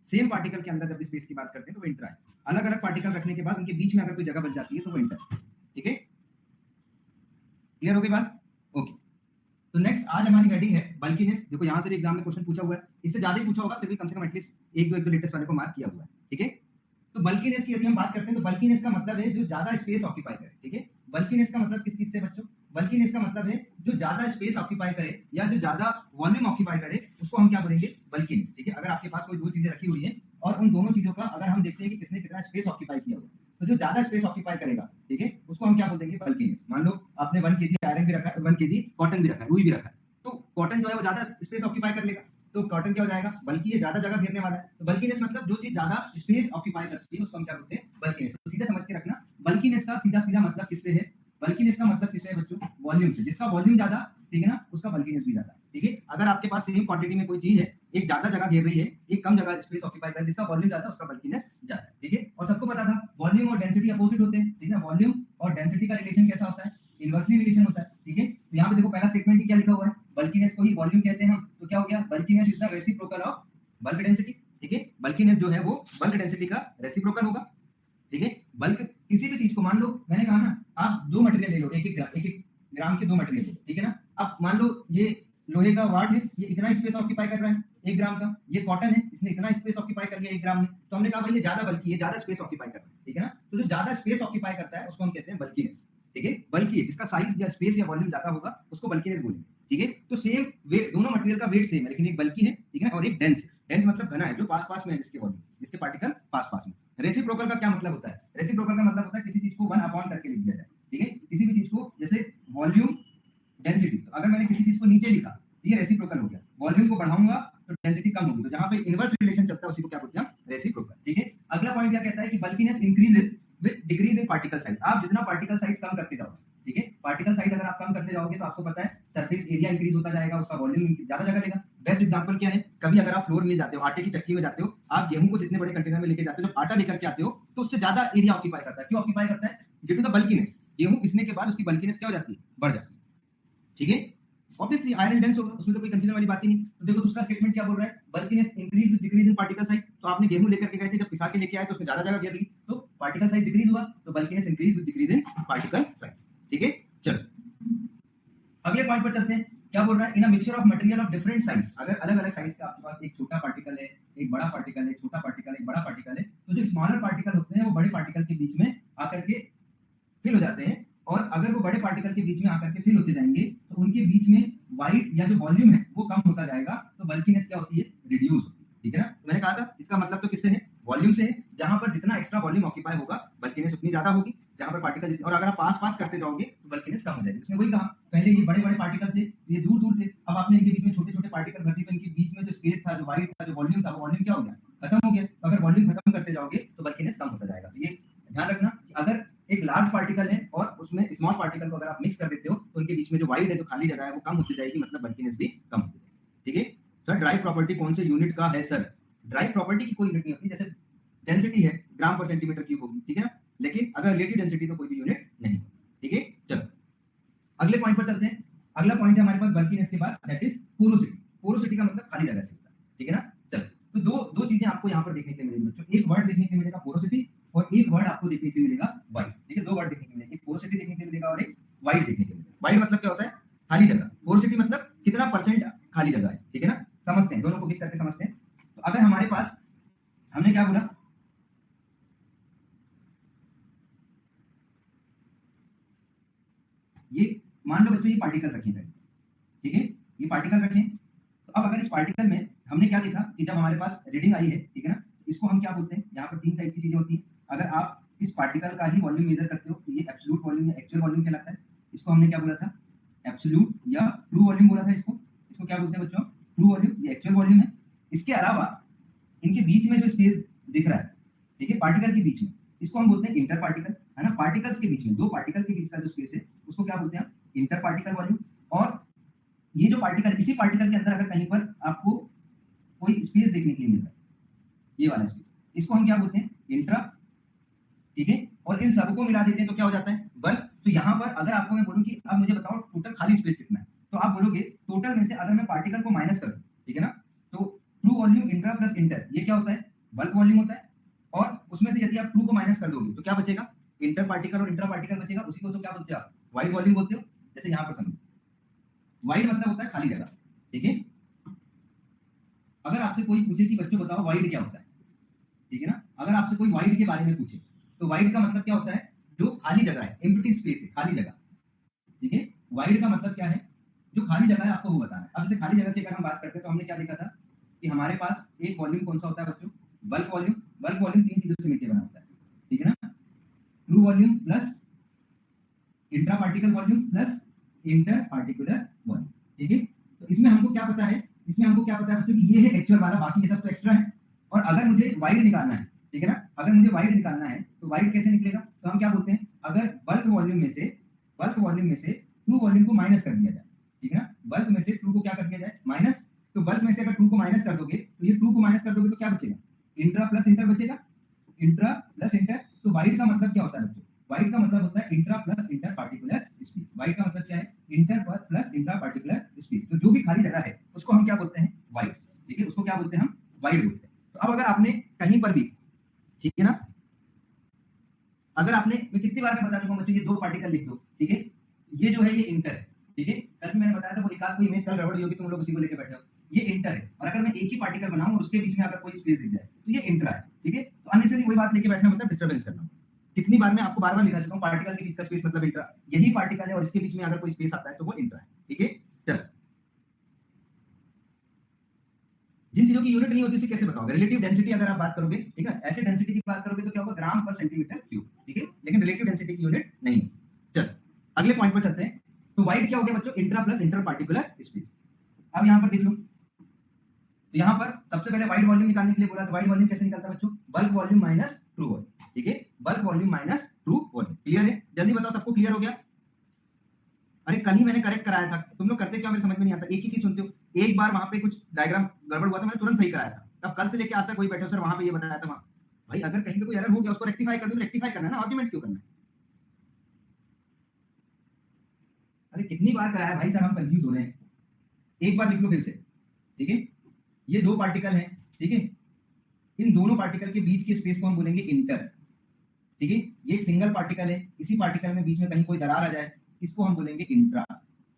Same particle के अंदर जब स्पेस की बात करते हैं तो वो इंटर है। अलग अलग पार्टिकल रखने के बाद उनके बीच में अगर कोई जगह बच जाती है तो वो इंटर। ठीक है, क्लियर हो गई बात? ओके, तो नेक्स्ट आज हमारी हेडिंग है बल्कीनेस। देखो यहाँ से भी एग्जाम में क्वेश्चन पूछा हुआ है, इससे ज्यादा ही पूछा होगा, फिर भी कम से कम एटलीस्ट एक दो लेटेस्ट वाले को मार्क किया हुआ है। ठीक है, तो बल्कीनेस की यदि हम बात करते हैं तो बल्कीनेस का मतलब है जो ज्यादा स्पेस ऑक्यूपाई करे। ठीक है, बल्कीनेस का मतलब किस चीज से बच्चों? बल्कीनेस का मतलब है जो ज्यादा स्पेस ऑक्यूपाई करे या जो ज्यादा वॉल्यूम ऑक्यूपाई करे, उसको हम क्या बोलेंगे? बल्कीनेस। ठीक है, अगर आपके पास कोई दो चीजें रखी हुई हैं और उन दोनों चीजों का अगर हम देखते हैं कि किसने कितना स्पेस ऑक्यूपाई किया हुआ, तो जो ज्यादा स्पेस ऑक्यूपाई करेगा, ठीक है, उसको हम क्या बोल देंगे? बल्कीनेस। मान लो आपने 1 केजी आयरन भी रखा है, 1 केजी कॉटन भी रखा है, रुई भी रखा है, तो कॉटन जो है वो ज्यादा स्पेस ऑक्यूपाई कर लेगा, तो कॉटन क्या हो जाएगा? बल्कि ये ज्यादा जगह घेरने वाला है। तो बल्कीनेस मतलब जो चीज ज्यादा स्पेस ऑक्यूपाई करती है उसको हम क्या बोलते हैं? बल्कीनेस। तो सीधे समझ के रखना, बल्कीनेस का सीधा सीधा मतलब किससे है? बल्कीनेस का मतलब किससे है बच्चों? वॉल्यूम से। जिसका वॉल्यूम ज्यादा, ठीक है ना, उसका बल्कीनेस भी ज्यादा। ठीक है, अगर आपके पास सेम क्वांटिटी में कोई चीज है, एक ज्यादा जगह घेर रही है, एक कम जगह स्पेस ऑक्यूपाई कर, जिसका वॉल्यूम ज्यादा उसका बल्कीनेस ज्यादा है। ठीक है, और सबको पता था वॉल्यूम और डेंसिटी अपोजिट होते हैं। ठीक है, वॉल्यूम और डेंसिटी का रिलेशन कैसा होता है? इनवर्सली रिलेशन होता है। ठीक है, तो यहाँ पे देखो पहला स्टेटमेंट ही क्या लिखा हुआ है? बल्कीनेस को ही वॉल्यूम कहते हैं हम, तो क्या हो गया? Bulkiness is the reciprocal of bulk density. ठीक है, बल्कीनेस जो है वो बल्क डेंसिटी का रेसिप्रोकल होगा। ठीक है, बल्क किसी भी चीज को, मान लो मैंने कहा ना, आप दो मटेरियल ले लो, एक एक ग्राम के दो मटेरियल ले लो। ठीक है ना, अब मान लो ये लोहे का वाट है, ये इतना स्पेस ऑक्यूपाई कर रहा है 1 ग्राम का, ये कॉटन है, इसने इतना स्पेस ऑक्यूपाई कर लिया 1 ग्राम में, तो हमने कहा भाई ये ज्यादा बल्कि है, ज्यादा स्पेस ऑक्यूपाई कर रहा है। ठीक है ना, तो जो ज्यादा स्पेस ऑक्यूपाई करता है उसको हम कहते हैं बल्कीनेस। ठीक है, बल्कि जिसका साइज या स्पेस या वॉल्यूम ज्यादा होगा उसको बल्कीनेस बोलेंगे। ठीक है, तो सेम वेट, दोनों मटेरियल का वेट सेम है, लेकिन एक बल्की है, ठीक है, और एक डेंस है। डेंस मतलब घना है, जो पास पास में है, जिसके वॉल्यूम, जिसके पार्टिकल पास पास में। रेसिप्रोकल का क्या मतलब होता है? रेसिप्रोकल का मतलब होता है किसी चीज को 1 अपॉन करके लिख दिया जाए। ठीक है, किसी भी चीज को, जैसे वॉल्यूम डेंसिटी, तो अगर मैंने किसी चीज को नीचे लिखा, ये रेसिप्रोकल हो गया। वॉल्यूम को बढ़ाऊंगा तो डेंसिटी कम होगी, तो जहां पे इनवर्स रिलेशन चलता है उसी को क्या बोलते हैं? रेसिप्रोकल। ठीक है, अगला पॉइंट क्या कहता है कि bulkiness increases with decrease in particle size. आप जितना पार्टिकल साइज कम करते जाओगे, ठीक है, पार्टिकल साइज अगर आप कम करते जाओगे तो आपको पता है सरफेस एरिया इंक्रीज होता जाएगा, उसका वॉल्यूम ज्यादा जगह लेगा। बेस्ट एग्जांपल क्या है? कभी अगर आप फ्लोर में जाते हो, आटे की चक्की में जाते हो, आप गेहूं को जितने बड़े कंटेनर में लेके जाते हो, जब आटा लेकर के आते हो तो उससे ज्यादा एरिया ऑक्यूपाई करता है। क्यों ऑक्यूपाई करता है? Due to the bulkiness. गेहूं पिसने के बाद उसकी बल्कीनेस क्या हो जाती है? बढ़ जाती है। ठीक है, ऑब्वियसली आयरन डेंस होगा, उसमें तो कोई कंफ्यूजन वाली बात ही नहीं। तो देखो दूसरा स्टेटमेंट क्या बोल रहा है? Bulkiness increase with decrease in particle size. तो आपने गेहूं लेकर के गए थे, जब पिसा के लेके आए तो उसमें ज्यादा जगह घेर ली, तो पार्टिकल साइज डिक्रीज हुआ, तो bulkiness increase with decrease in particle size. ठीक है, चलो अगले पॉइंट पर चलते हैं। क्या बोल रहा है? In a mixture of material of different size. अगर अलग अलग साइज का आपके पास एक छोटा पार्टिकल है, एक बड़ा पार्टिकल है, छोटा पार्टिकल है, एक बड़ा पार्टिकल है, तो जो स्मॉलर पार्टिकल होते हैं वो बड़े पार्टिकल के बीच में आकर के फिल हो जाते हैं, और अगर वो बड़े पार्टिकल के बीच में आकर के फिल होते जाएंगे तो उनके बीच में वाइड या जो वॉल्यूम है वो कम होता जाएगा, तो बल्कीनेस क्या होती है? रिड्यूस होती है। ठीक है ना, तो मैंने कहा था इसका मतलब तो किससे है? वॉल्यूम से है। जहां पर जितना एक्स्ट्रा वॉल्यूम ऑक्यूपाई होगा बल्कीनेस उतनी ज्यादा होगी, जहां पर पार्टिकल, और अगर आप पास पास करते जाओगे तो बल्कीनेस कम हो जाएगी। उसने वही कहा, पहले ये बड़े बड़े पार्टिकल थे, ये दूर दूर थे, अब आपने इनके बीच में छोटे छोटे पार्टिकल भर दिए, तो इनके बीच में जो स्पेस था, जो वाइड था, जो वॉल्यूम था, वो वॉल्यूम क्या हो गया? खत्म हो गया। तो अगर वॉल्यूम खत्म करते जाओगे तो बल्कीनेस कम होता जाएगा। तो ये ध्यान रखना कि अगर एक लार्ज पार्टिकल है और उसमें स्मॉल पार्टिकल को अगर आप मिक्स कर देते हो तो उनके बीच में जो वाइड है, जो खाली जगह है, वो कम होती जाएगी, मतलब बल्कीनेस भी कम होती जाएगी। ठीक है सर, ड्राई प्रॉपर्टी कौन से यूनिट का है सर? ड्राई प्रॉपर्टी की कोई यूनिट नहीं होती, जैसे डेंसिटी है ग्राम पर सेंटीमीटर क्यूब होगी, ठीक है ना, लेकिन अगर रिलेटिव डेंसिटी तो कोई भी यूनिट नहीं होती। ठीक है, चलो अगले पॉइंट पर चलते हैं। अगला पॉइंट है हमारे पास बल्कीनेस के बाद, दैट इज पोरोसिटी। पोरोसिटी का मतलब खाली जगह से होता है। ठीक है ना, चलो तो दो दो चीजें आपको यहाँ पर देखने के लिए मिलेगी बच्चों। एक वर्ड देखने के लिए मिलेगा पोरोसिटी, और एक वर्ड आपको देखने के लिए मिलेगा वाइड। ठीक है, दो वर्ड देखने के लिए मिलेगा, एक पोरोसिटी देखने के लिए मिलेगा और एक वाइड देखने के लिए मिलेगा। वाइड मतलब क्या होता है? खाली जगह। पोरोसिटी मतलब कितना परसेंट खाली जगह है। ठीक है ना, समझते हैं, दोनों को एक करके समझते हैं। तो अगर हमारे पास, हमने क्या बोला, ये मान लो बच्चों ये पार्टिकल रखे थे, ठीक है, ये पार्टिकल रखें, तो अब अगर इस पार्टिकल में हमने क्या देखा कि जब हमारे पास रीडिंग आई है, ठीक है ना, इसको हम क्या बोलते हैं? यहाँ पर 3 टाइप की चीजें होती हैं। अगर आप इस पार्टिकल का ही वॉल्यूम मेजर करते हो तो ये एब्सोल्यूट वॉल्यूम या एक्चुअल वॉल्यूम कहलाता है। इसको हमने क्या बोला था? एब्सोल्यूट या ट्रू वॉल्यूम बोला था इसको। इसको क्या बोलते हैं बच्चों? ट्रू वॉल्यूम, ये एक्चुअल वॉल्यूम है। इसके अलावा इनके बीच में जो स्पेस दिख रहा है, ठीक है, पार्टिकल के बीच में, इसको हम बोलते हैं इंटर पार्टिकल, है ना। पार्टिकल्स के बीच में, दो पार्टिकल के बीच का जो स्पेस है उसको क्या बोलते हैं? Inter particle volume. और ये जो पार्टिकल, इसी पार्टिकल के अंदर अगर कहीं पर आपको कोई स्पेस देखने के लिए मिल रहा है, ये वाला स्पेस, इसको हम क्या बोलते हैं? इंट्रा। ठीक है, और इन सबको मिला देते हैं तो क्या हो जाता है? बल्क। तो यहाँ पर अगर आपको मैं बोलूं कि अब मुझे बताओ टोटल खाली स्पेस कितना है, तो आप बोलोगे टोटल में से अगर मैं पार्टिकल को माइनस कर दूं, ठीक है ना, तो true volume intra plus inter, ये क्या होता है? बल्क वॉल्यूम होता है, और उसमें से यदि आप ट्रू को माइनस कर दोगे तो क्या बचेगा, इंटर पार्टिकल और इंट्रा पार्टिकल बचेगा, उसी को तो क्या बोलते हो आप, वाइड वॉल्यूम बोलते हो। जैसे यहाँ पर समझो, वाइड मतलब होता है खाली जगह, ठीक है। अगर आपसे कोई पूछे कि बच्चों बताओ वाइड क्या होता है, ठीक है ना, अगर आपसे कोई वाइड के बारे में पूछे तो वाइड का मतलब क्या होता है, जो खाली जगह है, एम्प्टी स्पेस है, खाली जगह, ठीक है। वाइड का मतलब क्या है, जो खाली जगह है आपको वो बताना है। अब जैसे खाली जगह की अगर हम बात करते हैं तो हमने क्या देखा था कि हमारे पास एक वॉल्यूम कौन सा होता है बच्चों, बल्क वॉल्यूम। बल्क वॉल्यूम तीन चीजों से मिलकर बना होता है, ठीक है ना, true volume plus intra particle volume plus inter particular volume, ठीक है। तो इसमें हमको क्या पता है, इसमें हमको क्या पता है बच्चों कि ये है एक्चुअल वाला, बाकी ये सब तो एक्स्ट्रा है। और अगर मुझे वाइड निकालना है, ठीक है ना, अगर मुझे वाइड निकालना है तो वाइड कैसे निकलेगा, तो हम क्या बोलते हैं, अगर बल्क वॉल्यूम में से ट्रू वॉल्यूम को माइनस कर दिया जाए, ठीक है ना, बल्क में से ट्रू को क्या कर दिया जाए, माइनस। तो बल्क में से अगर ट्रू को माइनस कर दोगे तो ये ट्रू को माइनस कर दोगे तो क्या बचेगा, इंट्रा प्लस इंटर बचेगा, इंट्रा प्लस इंटर। तो वाइड का मतलब क्या होता है बच्चों, वाइड का मतलब होता है intra plus inter particular space. Wide का मतलब क्या है, inter plus intra particular space. तो जो भी खाली जगह है उसको हम क्या बोलते हैं, वाइड, ठीक है, उसको क्या बोलते हैं हम, वाइड बोलते हैं। तो अब अगर आपने कहीं पर भी, ठीक है ना, अगर आपने, मैं कितनी बार मैं बता चुका हूं बच्चों, ये दो पार्टिकल लिख दो, ठीक है, ये जो है ये इंटर है, ठीक है। कल मैंने बताया था वो एकाध कोई इमेज कल गड़बड़ होगी, तुम लोग उसी को लेके बैठे हो, ये इंटर है। और अगर मैं एक ही पार्टिकल बनाऊं और उसके बीच में अगर कोई स्पेस दिख जाए तो ये इंट्रा है, ठीक है। तो अननेसेसरी वही बात लेके बैठना मतलब डिस्टर्बेंस करना। कितनी बार मैं आपको बार बार लिखा चुका हूं, पार्टिकल के बीच का स्पेस मतलब इंट्रा, यही पार्टिकल है और इसके बीच में अगर कोई स्पेस आता है तो वो इंट्रा है, ठीक है। चल, जिन चीजों की यूनिट नहीं होती उसे कैसे बताओगे, रिलेटिव डेंसिटी अगर आप बात करोगे, ठीक है, ऐसे डेंसिटी की बात करोगे तो क्या होगा, ग्राम पर सेंटीमीटर क्यूब, ठीक है, लेकिन रिलेटिव डेंसिटी की यूनिट नहीं। चल अगले पॉइंट पर चलते हैं। तो वाइड क्या हो गया बच्चों, intra plus inter particular space. अब यहां पर देख लो, तो यहां पर सबसे पहले वाइड वॉल्यूम निकालने के लिए बोला, तो वाइड वॉल्यूम कैसे निकलता है बच्चों, bulk volume minus true volume, ठीक है, bulk volume minus true volume. Clear है, जल्दी बताओ सबको क्लियर हो गया। अरे कल ही मैंने करेक्ट कराया था, तुम लोग करते क्या मेरे समझ में नहीं आता, एक ही चीज सुनते हो। एक बार वहां पे कुछ डायग्राम गड़बड़ हुआ था, मैंने तुरंत सही कराया था, तब कल से लेके आज तक वही बैठे हो, सर वहां पे ये बताया था वहां। भाई अगर कहीं पे कोई एरर हो गया उसको रेक्टिफाई कर दो, तो रेक्टिफाई करना है ना, आर्गुमेंट क्यों करना है। अरे कितनी बार कराया भाई साहब, हम कंफ्यूज हो रहे हैं। एक बार लिख लो फिर से, ठीक है, ये दो पार्टिकल हैं, ठीक है, इन दोनों पार्टिकल के बीच के स्पेस को हम बोलेंगे इंटर, ठीक है। ये एक सिंगल पार्टिकल है, इसी पार्टिकल में बीच में कहीं कोई दरार आ जाए, इसको हम बोलेंगे इंट्रा,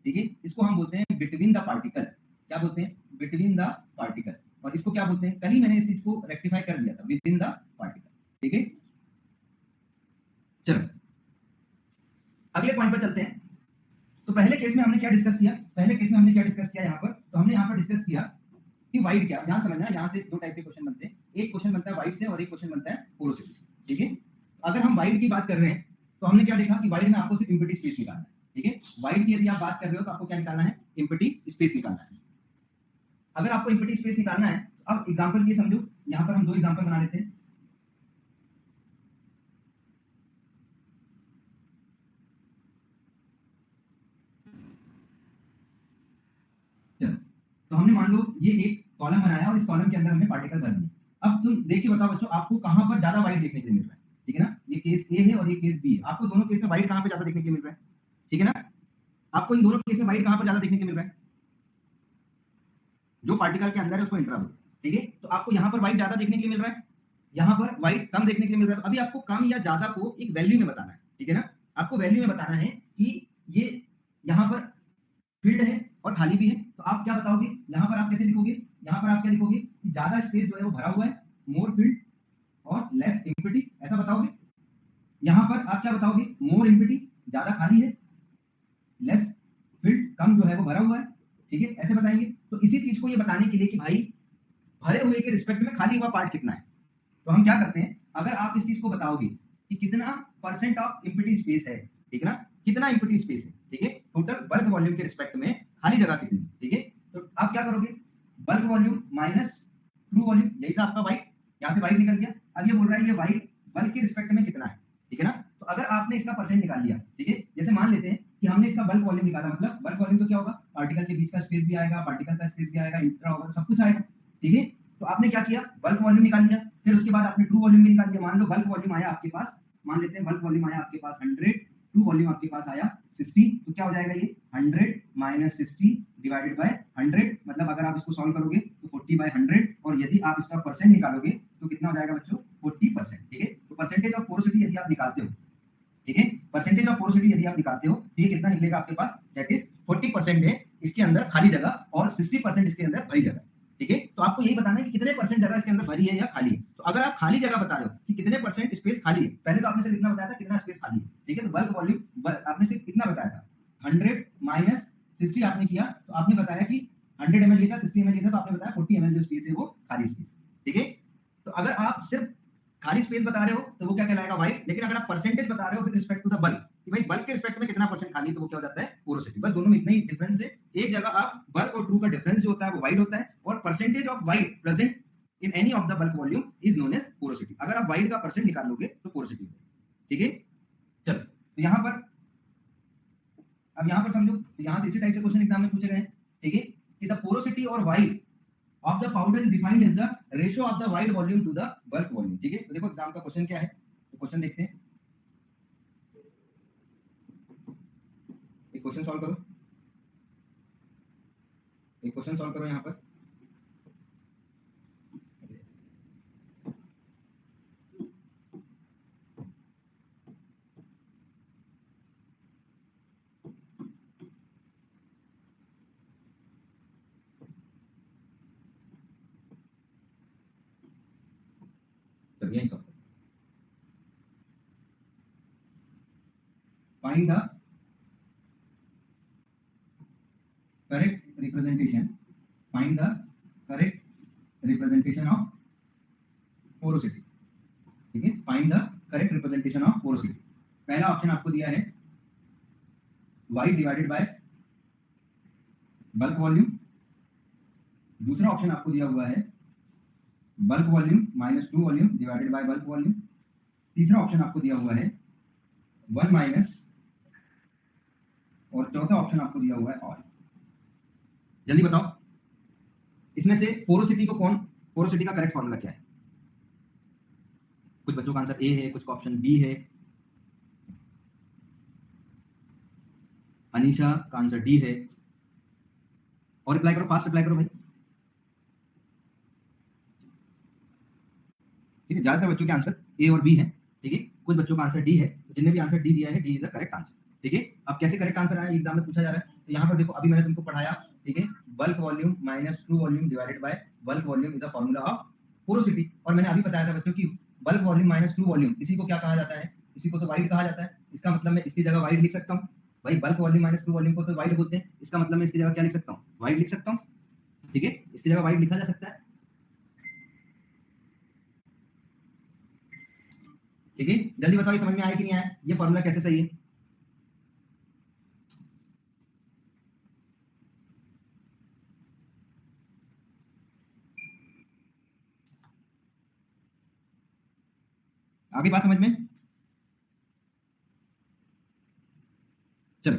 ठीक है। इसको हम बोलते हैं बिटवीन द पार्टिकल, क्या बोलते हैं, बिटवीन द पार्टिकल। और इसको क्या बोलते हैं, कल ही मैंने इस चीज को रेक्टिफाई कर दिया था, विद इन द पार्टिकल, ठीक है। चलो अगले पॉइंट पर चलते हैं। तो पहले केस में हमने क्या डिस्कस किया, पहले केस में हमने क्या डिस्कस किया यहाँ पर, तो हमने यहाँ पर डिस्कस किया कि वाइड क्या, यहाँ समझना, यहाँ से दो टाइप के क्वेश्चन बनते हैं, एक क्वेश्चन बनता है वाइड से और एक क्वेश्चन बनता है पोरोसिटी से, ठीक है। अगर हम वाइड की बात कर रहे हैं तो हमने क्या देखा कि वाइड में आपको सिर्फ इम्पिटी स्पेस निकालना है, ठीक है। वाइड की यदि आप बात कर रहे हो तो आपको क्या निकालना है, इम्पिटी स्पेस निकालना है। अगर आपको इम्पिटी स्पेस निकालना है तो अब एग्जांपल ये समझो, यहाँ पर हम दो एग्जांपल बना लेते हैं। चलो, तो हमने मान लो ये एक कॉलम बनाया और इस कॉलम के अंदर हमने पार्टिकल भर दिए। अब तुम देख के बताओ बच्चों, आपको कहां पर ज्यादा वाइड देखने के लिए मिल रहा है, ठीक है ना, ये केस ए है और ये केस बी है, आपको दोनों केस में वाइड कहां पर ज्यादा देखने के लिए मिल रहा है, ठीक है ना। आपको इन दोनों केस में वाइड कहां पर ज्यादा देखने के लिए मिल रहा है, जो पार्टिकल के अंदर है उसको इंट्रा बोलते हैं, ठीक है। तो आपको यहाँ पर वाइड ज्यादा देखने के लिए मिल रहा है, यहाँ पर वाइड कम देखने के लिए मिल रहा है। तो अभी आपको कम या ज्यादा को एक वैल्यू में बताना है, ठीक है ना, आपको वैल्यू में बताना है कि ये यहाँ पर फील्ड है और खाली भी है। तो आप क्या बताओगे, यहाँ पर आप कैसे लिखोगे, यहाँ पर आप क्या लिखोगे कि ज्यादा स्पेस जो है वो भरा हुआ है, मोर फील्ड और लेस इम्पिटी, ऐसा बताओगे। यहाँ पर आप क्या बताओगे, मोर इम्पिटी, ज्यादा खाली है, लेस फील्ड, कम जो है वो भरा हुआ है, ठीक है, ऐसे बताएंगे। तो इसी चीज को ये बताने के लिए कि भाई भरे हुए के रिस्पेक्ट में खाली हुआ पार्ट कितना है, तो हम क्या करते हैं, अगर आप इस चीज को बताओगे कि कितना परसेंट ऑफ इम्पिटी स्पेस है, ठीक है ना, कितना इम्पिटी स्पेस है, ठीक है, टोटल बल्क वॉल्यूम के रिस्पेक्ट में खाली जगह कितनी, ठीक है। तो आप क्या करोगे, bulk volume minus true volume, यही था आपका वाइड, यहाँ से वाइड निकल गया। अब ये बोल रहा है ये वाइड बल्क के रिस्पेक्ट में कितना है, ठीक है ना। तो अगर आपने इसका परसेंट निकाल लिया, ठीक है, जैसे मान लेते हैं कि हमने इसका बल्क वॉल्यूम निकाला, मतलब बल्क वॉल्यूम तो क्या होगा, पार्टिकल के बीच का स्पेस भी आएगा, पार्टिकल का स्पेस भी आएगा, इंट्रा होगा, तो सब कुछ आएगा, ठीक है। तो आपने क्या किया, बल्क वॉल्यूम निकाल लिया, फिर उसके बाद आपने ट्रू वॉल्यूम भी निकाल लिया। मान लो बल्क वॉल्यूम आया आपके पास, मान लेते हैं बल्क वॉल्यूम आया आपके पास 100, ट्रू वॉल्यूम आपके पास आया 60, तो क्या हो जाएगा ये 100 माइनस 60 डिवाइडेड बाय 100, मतलब अगर आप इसको सॉल्व करोगे तो तो 40/100, और यदि आप इसका परसेंट निकालोगे तो कितना हो जाएगा बच्चों, 40%। ठीक है, तो परसेंटेज ऑफ पोरोसिटी यदि आप निकालते हो, ठीक है, परसेंटेज ऑफ पोरोसिटी यदि आप निकालते हो तो ये कितना निकलेगा आपके पास, दैट इज 40% है इसके अंदर खाली जगह और 60% इसके अंदर भरी जगह। ठीक है, तो आपको यही बताना है कि कितने परसेंट जगह इसके अंदर भरी है या खाली है। तो अगर आप खाली जगह बता रहे हो कि कितने परसेंट स्पेस खाली है, पहले तो आपने सिर्फ इतना बताया था कितना स्पेस खाली है। ठीक है, तो बल्क वॉल्यूम आपने सिर्फ कितना बताया था, 100 माइनस 60 आपने किया, तो आपने बताया कि 100 ml लिखा, 60 ml लिखा, तो आपने बताया 40 ml जो स्पेस है वो खाली स्पेस। ठीक है, तो अगर आप सिर्फ खाली स्पेस बता रहे हो तो वो क्या कहलाएगा, वाइड। लेकिन अगर आप परसेंटेज बता रहे हो with respect to the bulk, कि भाई बल्क के रिस्पेक्ट में कितना परसेंट खाली है, तो वो क्या हो जाता है, पोरोसिटी। बस दोनों में इतना ही डिफरेंस है। एक जगह आप बल्क और ट्रू का डिफरेंस जो होता है वो वाइड होता है, और percentage of void present in any of the bulk volume is known as porosity. अगर आप वाइड का परसेंट निकाल लोगे तो पोरोसिटी हो जाएगी। ठीक है, चलो तो यहां पर, अब यहां पर समझो, यहां से इसी टाइप से क्वेश्चन एग्जाम में पूछे गए। ठीक है, कि द पोरोसिटी और wide of the powder is defined as the ratio of the wide volume to the bulk volume। ठीक है, तो देखो एग्जाम का क्वेश्चन क्या है, तो क्वेश्चन देखते हैं। एक क्वेश्चन सॉल्व करो, एक क्वेश्चन सॉल्व करो यहाँ पर। चलिए यही solve, find the correct representation, find the correct representation of porosity. ठीक है, find the correct representation of porosity. पहला ऑप्शन आपको दिया है wide divided by bulk volume, दूसरा ऑप्शन आपको दिया हुआ है bulk volume minus true volume divided by bulk volume, तीसरा ऑप्शन आपको दिया हुआ है 1 माइनस, और चौथा ऑप्शन आपको दिया हुआ है ऑल। जल्दी बताओ इसमें से पोरोसिटी को कौन, पोरोसिटी का करेक्ट फॉर्मूला क्या है। कुछ बच्चों का आंसर ए है, कुछ का ऑप्शन बी है, अनीशा का आंसर डी है, और रिप्लाई करो, फास्ट रिप्लाई करो भाई। ठीक है, ज्यादातर बच्चों के आंसर ए और बी है। ठीक है, कुछ बच्चों का आंसर डी है, तो जिन्हें भी आंसर डी दिया है D is the correct answer. ठीक है, अब कैसे करेक्ट आंसर आया एग्जाम में पूछा जा रहा है, तो यहाँ पर देखो अभी मैंने तुमको पढ़ाया। ठीक है, bulk volume minus true volume divided by bulk volume is the formula of porosity. और मैंने अभी बताया था बच्चों की bulk volume minus true volume, इसी को क्या कहा जाता है, इसी को तो वाइड कहा जाता है। इसका मतलब मैं इसकी जगह वाइड लिख सकता हूँ भाई, bulk volume minus true volume को तो वाइड बोलते हैं, इसका मतलब मैं इसकी जगह क्या लिख सकता हूँ, वाइड लिख सकता हूँ। ठीक है, इसकी जगह वाइड लिखा जा सकता है। ठीक है, जल्दी बताओ ये समझ में आया कि नहीं आया, ये फॉर्मूला कैसे सही है। आगे बात समझ में, चलो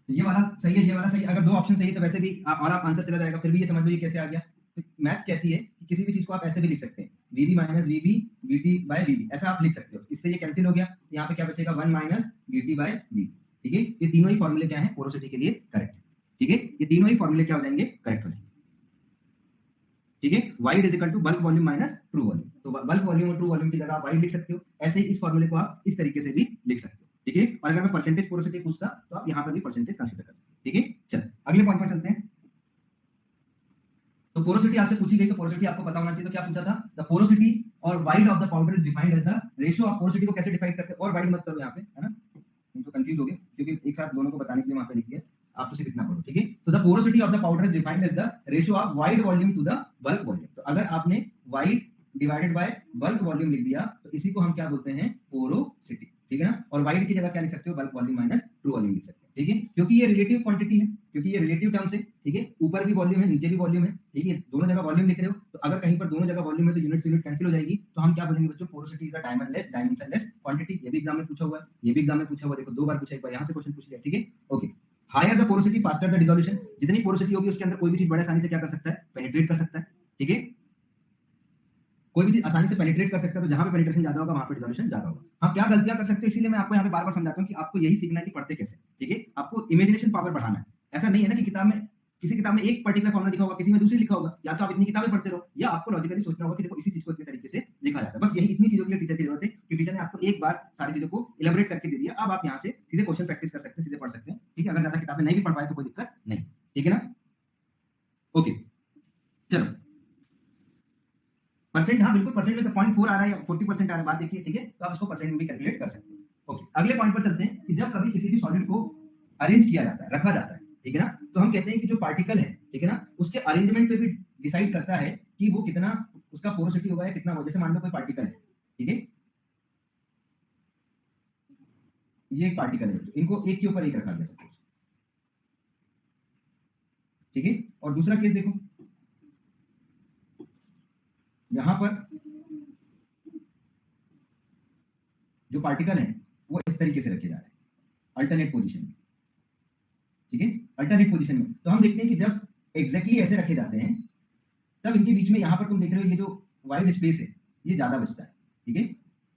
ये वाला सही है, ये वाला सही है। अगर दो ऑप्शन सही है तो वैसे भी और आप आंसर चला जाएगा, फिर भी ये समझ लो ये कैसे आ गया। तो मैथ्स कहती है कि किसी भी चीज को आप ऐसे भी लिख सकते हैं, वीबी माइनस वीबी वीटी बाय वीबी, ऐसा आप लिख सकते हो। इससे ये कैंसिल हो गया, यहाँ पे क्या बचेगा 1 माइनस वीटी बाय वी। ठीक है, ये तीनों ही फॉर्मूले क्या है पोरोसिटी के लिए करेक्ट है। ठीक है, ये तीनों ही फॉर्मूले क्या हो जाएंगे, करेक्ट हो जाएंगे। ठीक है, void is equal to bulk volume minus true volume, तो बल्क वॉल्यूम और ट्रू वॉल्यूम की जगह आप वाइड लिख सकते हो। ऐसे ही इस फॉर्मूले को आप इस तरीके से भी लिख सकते हो। ठीक है, और अगर मैं परसेंटेज पोरोसिटी पूछता तो आप यहाँ पर भी परसेंटेज कंसीडर कर सकते हो। ठीक है, चल अगले पॉइंट पर चलते हैं। तो पोरोसिटी आपसे पूछी गई, तो पोरोसिटी आपको पता होना चाहिए। तो क्या पूछा था, द पोरोसिटी और void of the powder is defined as the ratio of porosity को कैसे डिफाइन करते हैं, और वाइड मत करो यहाँ पे, है ना, तो कंफ्यूज हो गए, क्योंकि एक साथ दोनों को बताने के लिए वहां पे लिख दिया, आप तो सिर्फ इतना पढ़ो। ठीक है, तो the porosity of the powder is defined as the ratio of void volume to the bulk volume. तो अगर आपने void divided by bulk volume लिख दिया तो इसी को हम क्या बोलते हैं, पोरोसिटी। ठीक है ना, और वाइड की जगह क्या लिख सकते हो, bulk volume minus true volume लिख सकते हो। ठीक है, क्योंकि ये रिलेटिव क्वांटिटी है, क्योंकि ये रिलेटिव टर्म्स है। ठीक है, ऊपर भी वॉल्यूम है नीचे भी वॉल्यूम है। ठीक है, दोनों जगह वॉल्यूम लिख रहे हो, तो अगर कहीं पर दोनों जगह वॉल्यूम है तो यूनिट से यूनिट कैंसिल हो जाएगी। तो हम क्या बोलेंगे बच्चों, porosity is a dimensionless quantity. ये भी एग्जाम में पूछा हुआ है, ये भी एग्जाम में पूछा हुआ, देखो दो बार पूछा, एक बार यहाँ से क्वेश्चन पूछ लिया। ठीक है, okay. Higher the porosity faster the dissolution, जितनी पोरोसिटी होगी उसके अंदर कोई भी चीज बड़े आसानी से क्या कर सकता है, पेनिट्रेट कर सकता है। ठीक है, कोई भी चीज आसानी से पेनिट्रेट कर सकता है, तो जहां पे पेनिट्रेशन ज्यादा होगा वहां पे डिसोल्यूशन ज्यादा होगा। हम क्या गलतियां कर सकते हैं, इसीलिए मैं आपको यहाँ पे बार बार समझाता हूँ कि आपको यही सीखना है कि पढ़ते कैसे। ठीक है, आपको इमेजिनेशन पावर बढ़ाना है। ऐसा नहीं है ना कि किताब में किसी किताब में एक पर्टिकुलर फॉर्मूला लिखा होगा, किसी में दूसरी लिखा होगा, या तो आप इतनी किताबें पढ़ते रहो या आपको लॉजिकली सोचना होगा कि देखो इसी चीज को इतने तरीके से लिखा जाता है। बस यही इतनी चीजों के लिए टीचर की जरूरत है कि टीचर ने आपको एक बार सारी चीजों को इलेबोरेट करके दे दिया। अब आप यहाँ से सीधे क्वेश्चन प्रैक्टिस कर सकते हैं, सीधे पढ़ सकते हैं, ठीक है। अगर ज्यादा किताबें नहीं भी पढ़ पाए तो कोई दिक्कत नहीं, ठीक है ना। ओके चलो, परसेंट, हाँ बिल्कुल, परसेंट में तो 0.4 आ रहा है या 40% आ रहा है, बात देखिए, ठीक है। तो आप इसको परसेंट में भी कैलकुलेट कर सकते हैं। ओके, अगले पॉइंट पर चलते हैं कि जब कभी किसी भी सॉलिड को अरेंज किया जाता है, रखा जाता है, ठीक है ना, तो हम कहते हैं कि जो पार्टिकल है, ठीक है ना, उसके अरेंजमेंट पे भी डिसाइड करता है कि वो कितना उसका पोरोसिटी होगा या कितना होगा। जैसे मान लो कोई पार्टिकल है, ठीक है, ये एक पार्टिकल है, इनको एक के ऊपर एक रखा गया सपोज, ठीक है। और दूसरा केस देखो, यहां पर जो पार्टिकल है वो इस तरीके से रखे जा रहे हैं अल्टरनेट पोजीशन में, ठीक है, अल्टरनेट पोजीशन में। तो हम देखते हैं कि जब एग्जैक्टली ऐसे रखे जाते हैं तब इनके बीच में, यहाँ पर तुम देख रहे हो ये जो वाइड स्पेस है ये ज्यादा बचता है, ठीक है,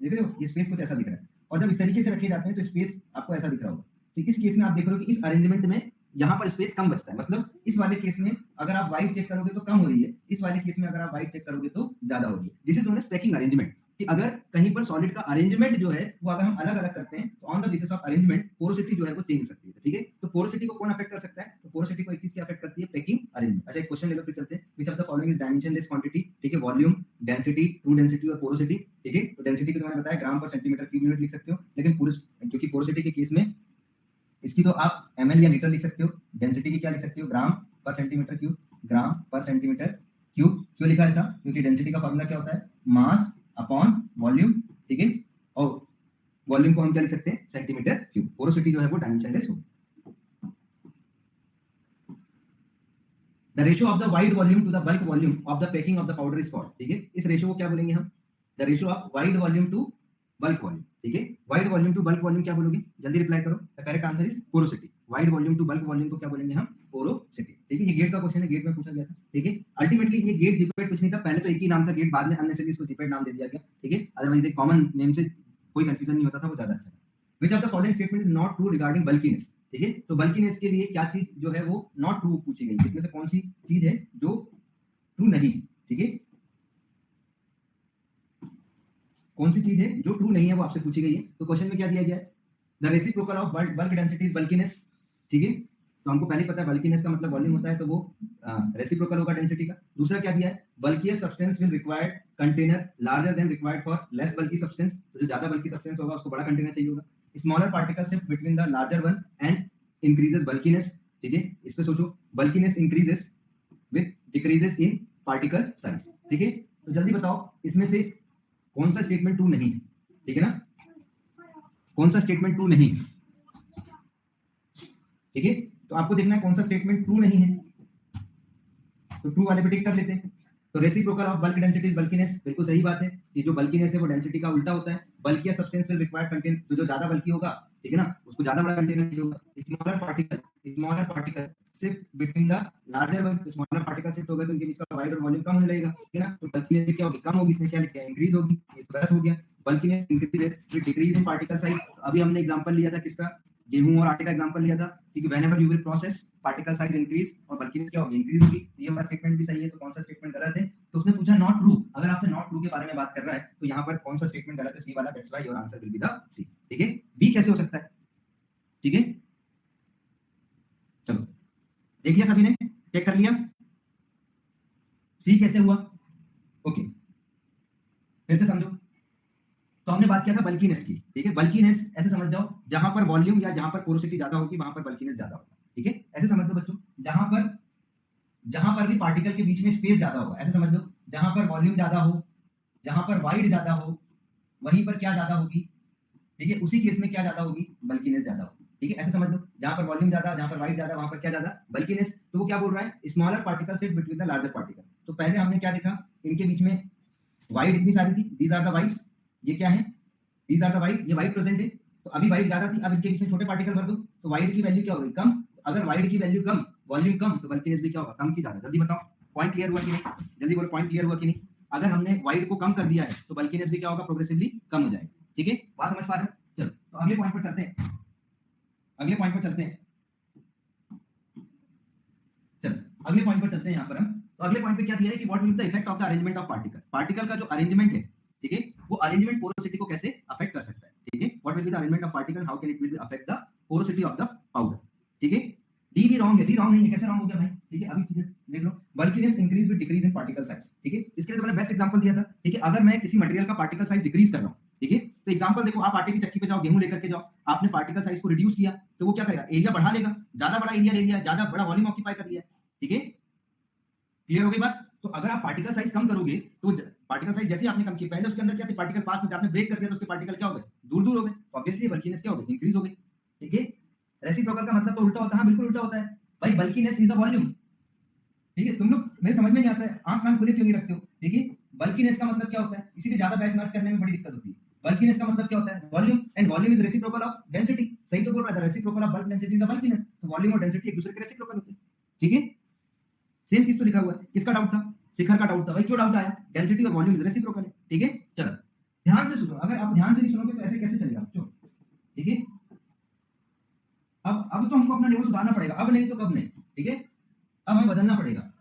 देख रहे हो ये स्पेस कुछ ऐसा दिख रहा है। और जब इस तरीके से रखे जाते हैं तो स्पेस आपको ऐसा दिख रहा होगा। तो इस केस में आप देख रहे हो कि इस अरेंजमेंट में यहाँ पर स्पेस कम बचता है, मतलब इस वाले केस में अगर आप वाइड चेक करोगे तो कम हो रही है, इस वाले केस में अगर आप वाइड चेक करोगे तो ज्यादा हो रही है। This is known as packing arrangement, कि अगर कहीं पर सॉलिड का अरेंजमेंट जो है वो अगर हम अलग अलग करते हैं तो on the basis of arrangement porosity जो है वो चेंज हो सकती है, ठीक है। तो पोरोसिटी को कौन अफेक्ट कर सकता है, तो पोरोसिटी को एक चीज क्या अफेक्ट करती है, पैकिंग अरेंजमेंट। अच्छा एक क्वेश्चन ले लो, फिर चलते हैं। Which of the following is dimensionless quantity, ठीक है, वॉल्यूम, डेंसिटी, ट्रू डेंसिटी और पोरोसिटी, ठीक है। तो डेंसिटी को मैंने बताया ग्राम पर सेंटीमीटर क्यूब यूनिट लिख सकते हो, लेकिन क्योंकि पोरोसिटी के केस में इसकी तो आप ml या लीटर लिख सकते हो, डेंसिटी की क्या लिख सकते हो, ग्राम पर सेंटीमीटर क्यूब, ग्राम पर सेंटीमीटर क्यूब। क्यों लिखा ऐसा, क्योंकि डेंसिटी का फॉर्मूला क्या होता है, मास अपॉन वॉल्यूम, ठीक है, और वॉल्यूम को हम क्या लिख सकते हैं, सेंटीमीटर क्यूब। पोरोसिटी जो है वो डायमेंशनलेस होगी। The ratio of the void volume to the bulk volume of the packing of the powder is called, ठीक है। इस रेशियो को क्या बोलेंगे हम, the ratio of void volume to bulk volume, ठीक है। Void volume to bulk volume क्या बोलोगे, जल्दी रिप्लाई करो। The correct answer is porosity. Void volume to bulk volume को क्या बोलेंगे हम, पोरोसिटी, ठीक है। ये गेट का क्वेश्चन है, गेट में पूछा गया था, ठीक है। अल्टीमेटली ये गेट जीपेट कुछ नहीं था, पहले तो एक ही नाम था गेट, बाद में अननेसेसरी इसको जीपेट नाम दे दिया गया, ठीक है। अदरवाइज एक कॉमन नेम से कोई कंफ्यूजन नहीं होता था, वो ज्यादा अच्छा था। Which of the following statement is not true regarding bulkiness, ठीक है। तो बल्कीनेस के लिए क्या चीज जो है वो नॉट ट्रू पूछी गई, इसमें से कौन सी चीज है जो ट्रू नहीं, ठीक है, कौन सी चीज है जो ट्रू नहीं है वो आपसे पूछी गई है। तो क्वेश्चन में क्या दिया गया है, the reciprocal of bulk density is bulkiness, ठीक है। तो हमको पहले पता है बल्कीनेस का मतलब वॉल्यूम होता है, तो वो रेसिप्रोकल होगा डेंसिटी का। दूसरा क्या दिया है, bulkier substance will required container larger than required for less bulky substance, तो जो ज्यादा बल्की सब्सटेंस होगा उसको बड़ा कंटेनर चाहिए होगा। Smaller particle shift between the larger one and increases bulkiness, ठीक है। इस पे सोचो, bulkiness increases with decreases in particle size, ठीक है। तो जल्दी बताओ इसमें से कौन सा स्टेटमेंट ट्रू नहीं है, ठीक है ना, कौन सा स्टेटमेंट ट्रू नहीं है, ठीक है। तो आपको देखना है कौन सा स्टेटमेंट ट्रू नहीं है, तो ट्रू वाले पे टिक कर लेते हैं। तो reciprocal of bulk density is bulkiness, बिल्कुल सही बात है कि जो बल्कीनेस है वो डेंसिटी का उल्टा होता है। Bulkier substance will require contain, तो जो ज्यादा बल्की होगा, ठीक है ना, उसको ज्यादा बड़ा कंटेनर चाहिए होगा। Smaller particle shift between the larger one, smaller particle shift होगा तो उनके बीच का वाइड और वॉल्यूम कम होने लगेगा, ठीक है ना। तो बल्कीनेस क्या होगी, कम होगी, इसने क्या लिखा है, इंक्रीज होगी, ये तो गलत हो गया। बल्कीनेस इंक्रीज है, फिर डिक्रीज इन पार्टिकल साइज। अभी हमने एग्जांपल लिया था किसका, गेहूं और आटे का एग्जांपल लिया था, क्योंकि whenever you will process particle size increase और बल्कीनेस क्या होगी, इंक्रीज होगी। ये हमारा स्टेटमेंट भी सही है, तो कौन सा स्टेटमेंट गलत है, तो उसने पूछा नॉट ट्रू। अगर आपसे नॉट ट्रू के बारे में बात कर रहा है तो यहाँ पर कौन सा स्टेटमेंट गलत है, सी वाला, that's why your answer will be the C, ठीक है। बी कैसे हो सकता है, ठीक है, चलो देख लिया सभी ने, चेक कर लिया, सी कैसे हुआ, ओके फिर से समझो। तो हमने बात किया था बल्कीनेस की, ठीक है। बल्कीनेस ऐसे समझ जाओ, जहां पर वॉल्यूम या जहां पर पोरोसिटी ज्यादा होगी वहां पर बल्कीनेस ज्यादा होगा, ठीक है। ऐसे समझ लो बच्चों, जहां पर भी पार्टिकल के बीच में स्पेस ज्यादा होगा, ऐसे समझ लो, जहां पर वॉल्यूम ज्यादा हो, जहां पर वाइड ज्यादा हो, वहीं पर क्या ज्यादा होगी, ठीक है, उसी केस में क्या ज्यादा होगी, बल्कीनेस ज्यादा होगी, ठीक है। ऐसे समझ लो, जहां पर वॉल्यूम ज्यादा, जहां पर वाइड ज्यादा, वहां पर क्या ज्यादा, बल्कीनेस। तो वो क्या बोल रहा है, smaller particle sit between the larger particle. तो पहले हमने क्या देखा, इनके बीच में वाइड इतनी सारी थी, दीज आर द वाइड्स, ये क्या है, दीज आर द वाइड, ये वाइड प्रेजेंट है। तो अभी वाइड ज्यादा थी, अब इनके बीच में छोटे पार्टिकल भर दो, तो वाइड की वैल्यू क्या होगी, कम। अगर वाइड की वैल्यू कम, वॉल्यूम कम, तो बल्कीनेस भी क्या होगा, कम की ज्यादा। जल्दी बताओ, पॉइंट क्लियर हुआ कि नहीं, जल्दी बोलो, पॉइंट क्लियर हुआ कि नहीं। अगर हमने वाइड को कम कर दिया है तो बल्कीनेस भी क्या होगा, प्रोग्रेसिवली कम हो जाएगा, ठीक है। बात समझ पा रहे हो, चलो तो अगले पॉइंट पर चलते हैं, अगले पॉइंट पर चलते हैं, चलो अगले पॉइंट पर चलते हैं यहाँ पर हम। तो अगले पॉइंट पे क्या दिया है कि what will be the effect of the arrangement of particle. Particle का जो अरेंजमेंट है, ठीक है, वो अरेंजमेंट पोरोसिटी को कैसे अफेक्ट कर सकता है, ठीक है। What will be the arrangement of particle, how can it will affect the porosity of the powder, ठीक है। डी भी रॉन्ग है, डी रॉन्ग नहीं है, कैसे रॉन्ग हो गया भाई, ठीक है। अभी चीजें देख लो, bulkiness increase with decrease in particle size, ठीक है। इसके लिए तो मैंने बेस्ट एग्जांपल दिया था, ठीक है। अगर मैं किसी मटेरियल का पार्टिकल साइज डिक्रीज कर रहा हूं, ठीक है, तो एग्जांपल देखो, आप आटे की चक्की पे जाओ, गेहूं लेकर के जाओ, आपने पार्टिकल साइज को रिड्यूस किया, तो वो क्या करेगा, एरिया बढ़ा लेगा, ज्यादा बड़ा एरिया ले लिया, ज्यादा बड़ा वॉल्यूम ऑक्यूपाई कर लिया, ठीक है। क्लियर हो गई बात। तो अगर आप पार्टिकल साइज कम करोगे, तो पार्टिकल साइज जैसे आपने कम किया, पहले उसके अंदर क्या थे, पार्टिकल पास में थे, आपने ब्रेक कर दिया तो उसके पार्टिकल क्या हो गए, दूर दूर हो गए, तो ऑब्वियसली बल्कीनेस क्या हो गई, इंक्रीज हो गई, ठीक है। रेसिप्रोकल का मतलब तो उल्टा होता है, हाँ बिल्कुल उल्टा होता है भाई, बल्कीनेस इज द वॉल्यूम, ठीक है। तुम लोग मेरे समझ में नहीं आता है, आंख कान खुले क्यों नहीं रखते हो, ठीक है। बल्कीनेस का मतलब क्या होता है, इसीलिए ज्यादा बैच मार्क्स करने में बड़ी दिक्कत होती है। बल्कीनेस का मतलब क्या होता है, volume, and volume is reciprocal of density, सही तो बोल रहा था, reciprocal of bulk density is the bulkiness, तो वॉल्यूम और डेंसिटी एक दूसरे के रेसिप्रोकल होते हैं, ठीक है। सेम चीज तो लिखा हुआ है। किसका डाउट था, शिखर का डाउट था भाई, क्यों डाउट आया, डेंसिटी और वॉल्यूम इज रेसिप्रोकल है, ठीक है। चलो ध्यान से सुनो, अगर आप ध्यान से नहीं सुनोगे तो ऐसे कैसे चलेगा बच्चों, ठीक है। अब तो हमको अपना लेवल सुधारना पड़ेगा, अब नहीं तो कब नहीं, ठीक है। अब हमें बदलना पड़ेगा,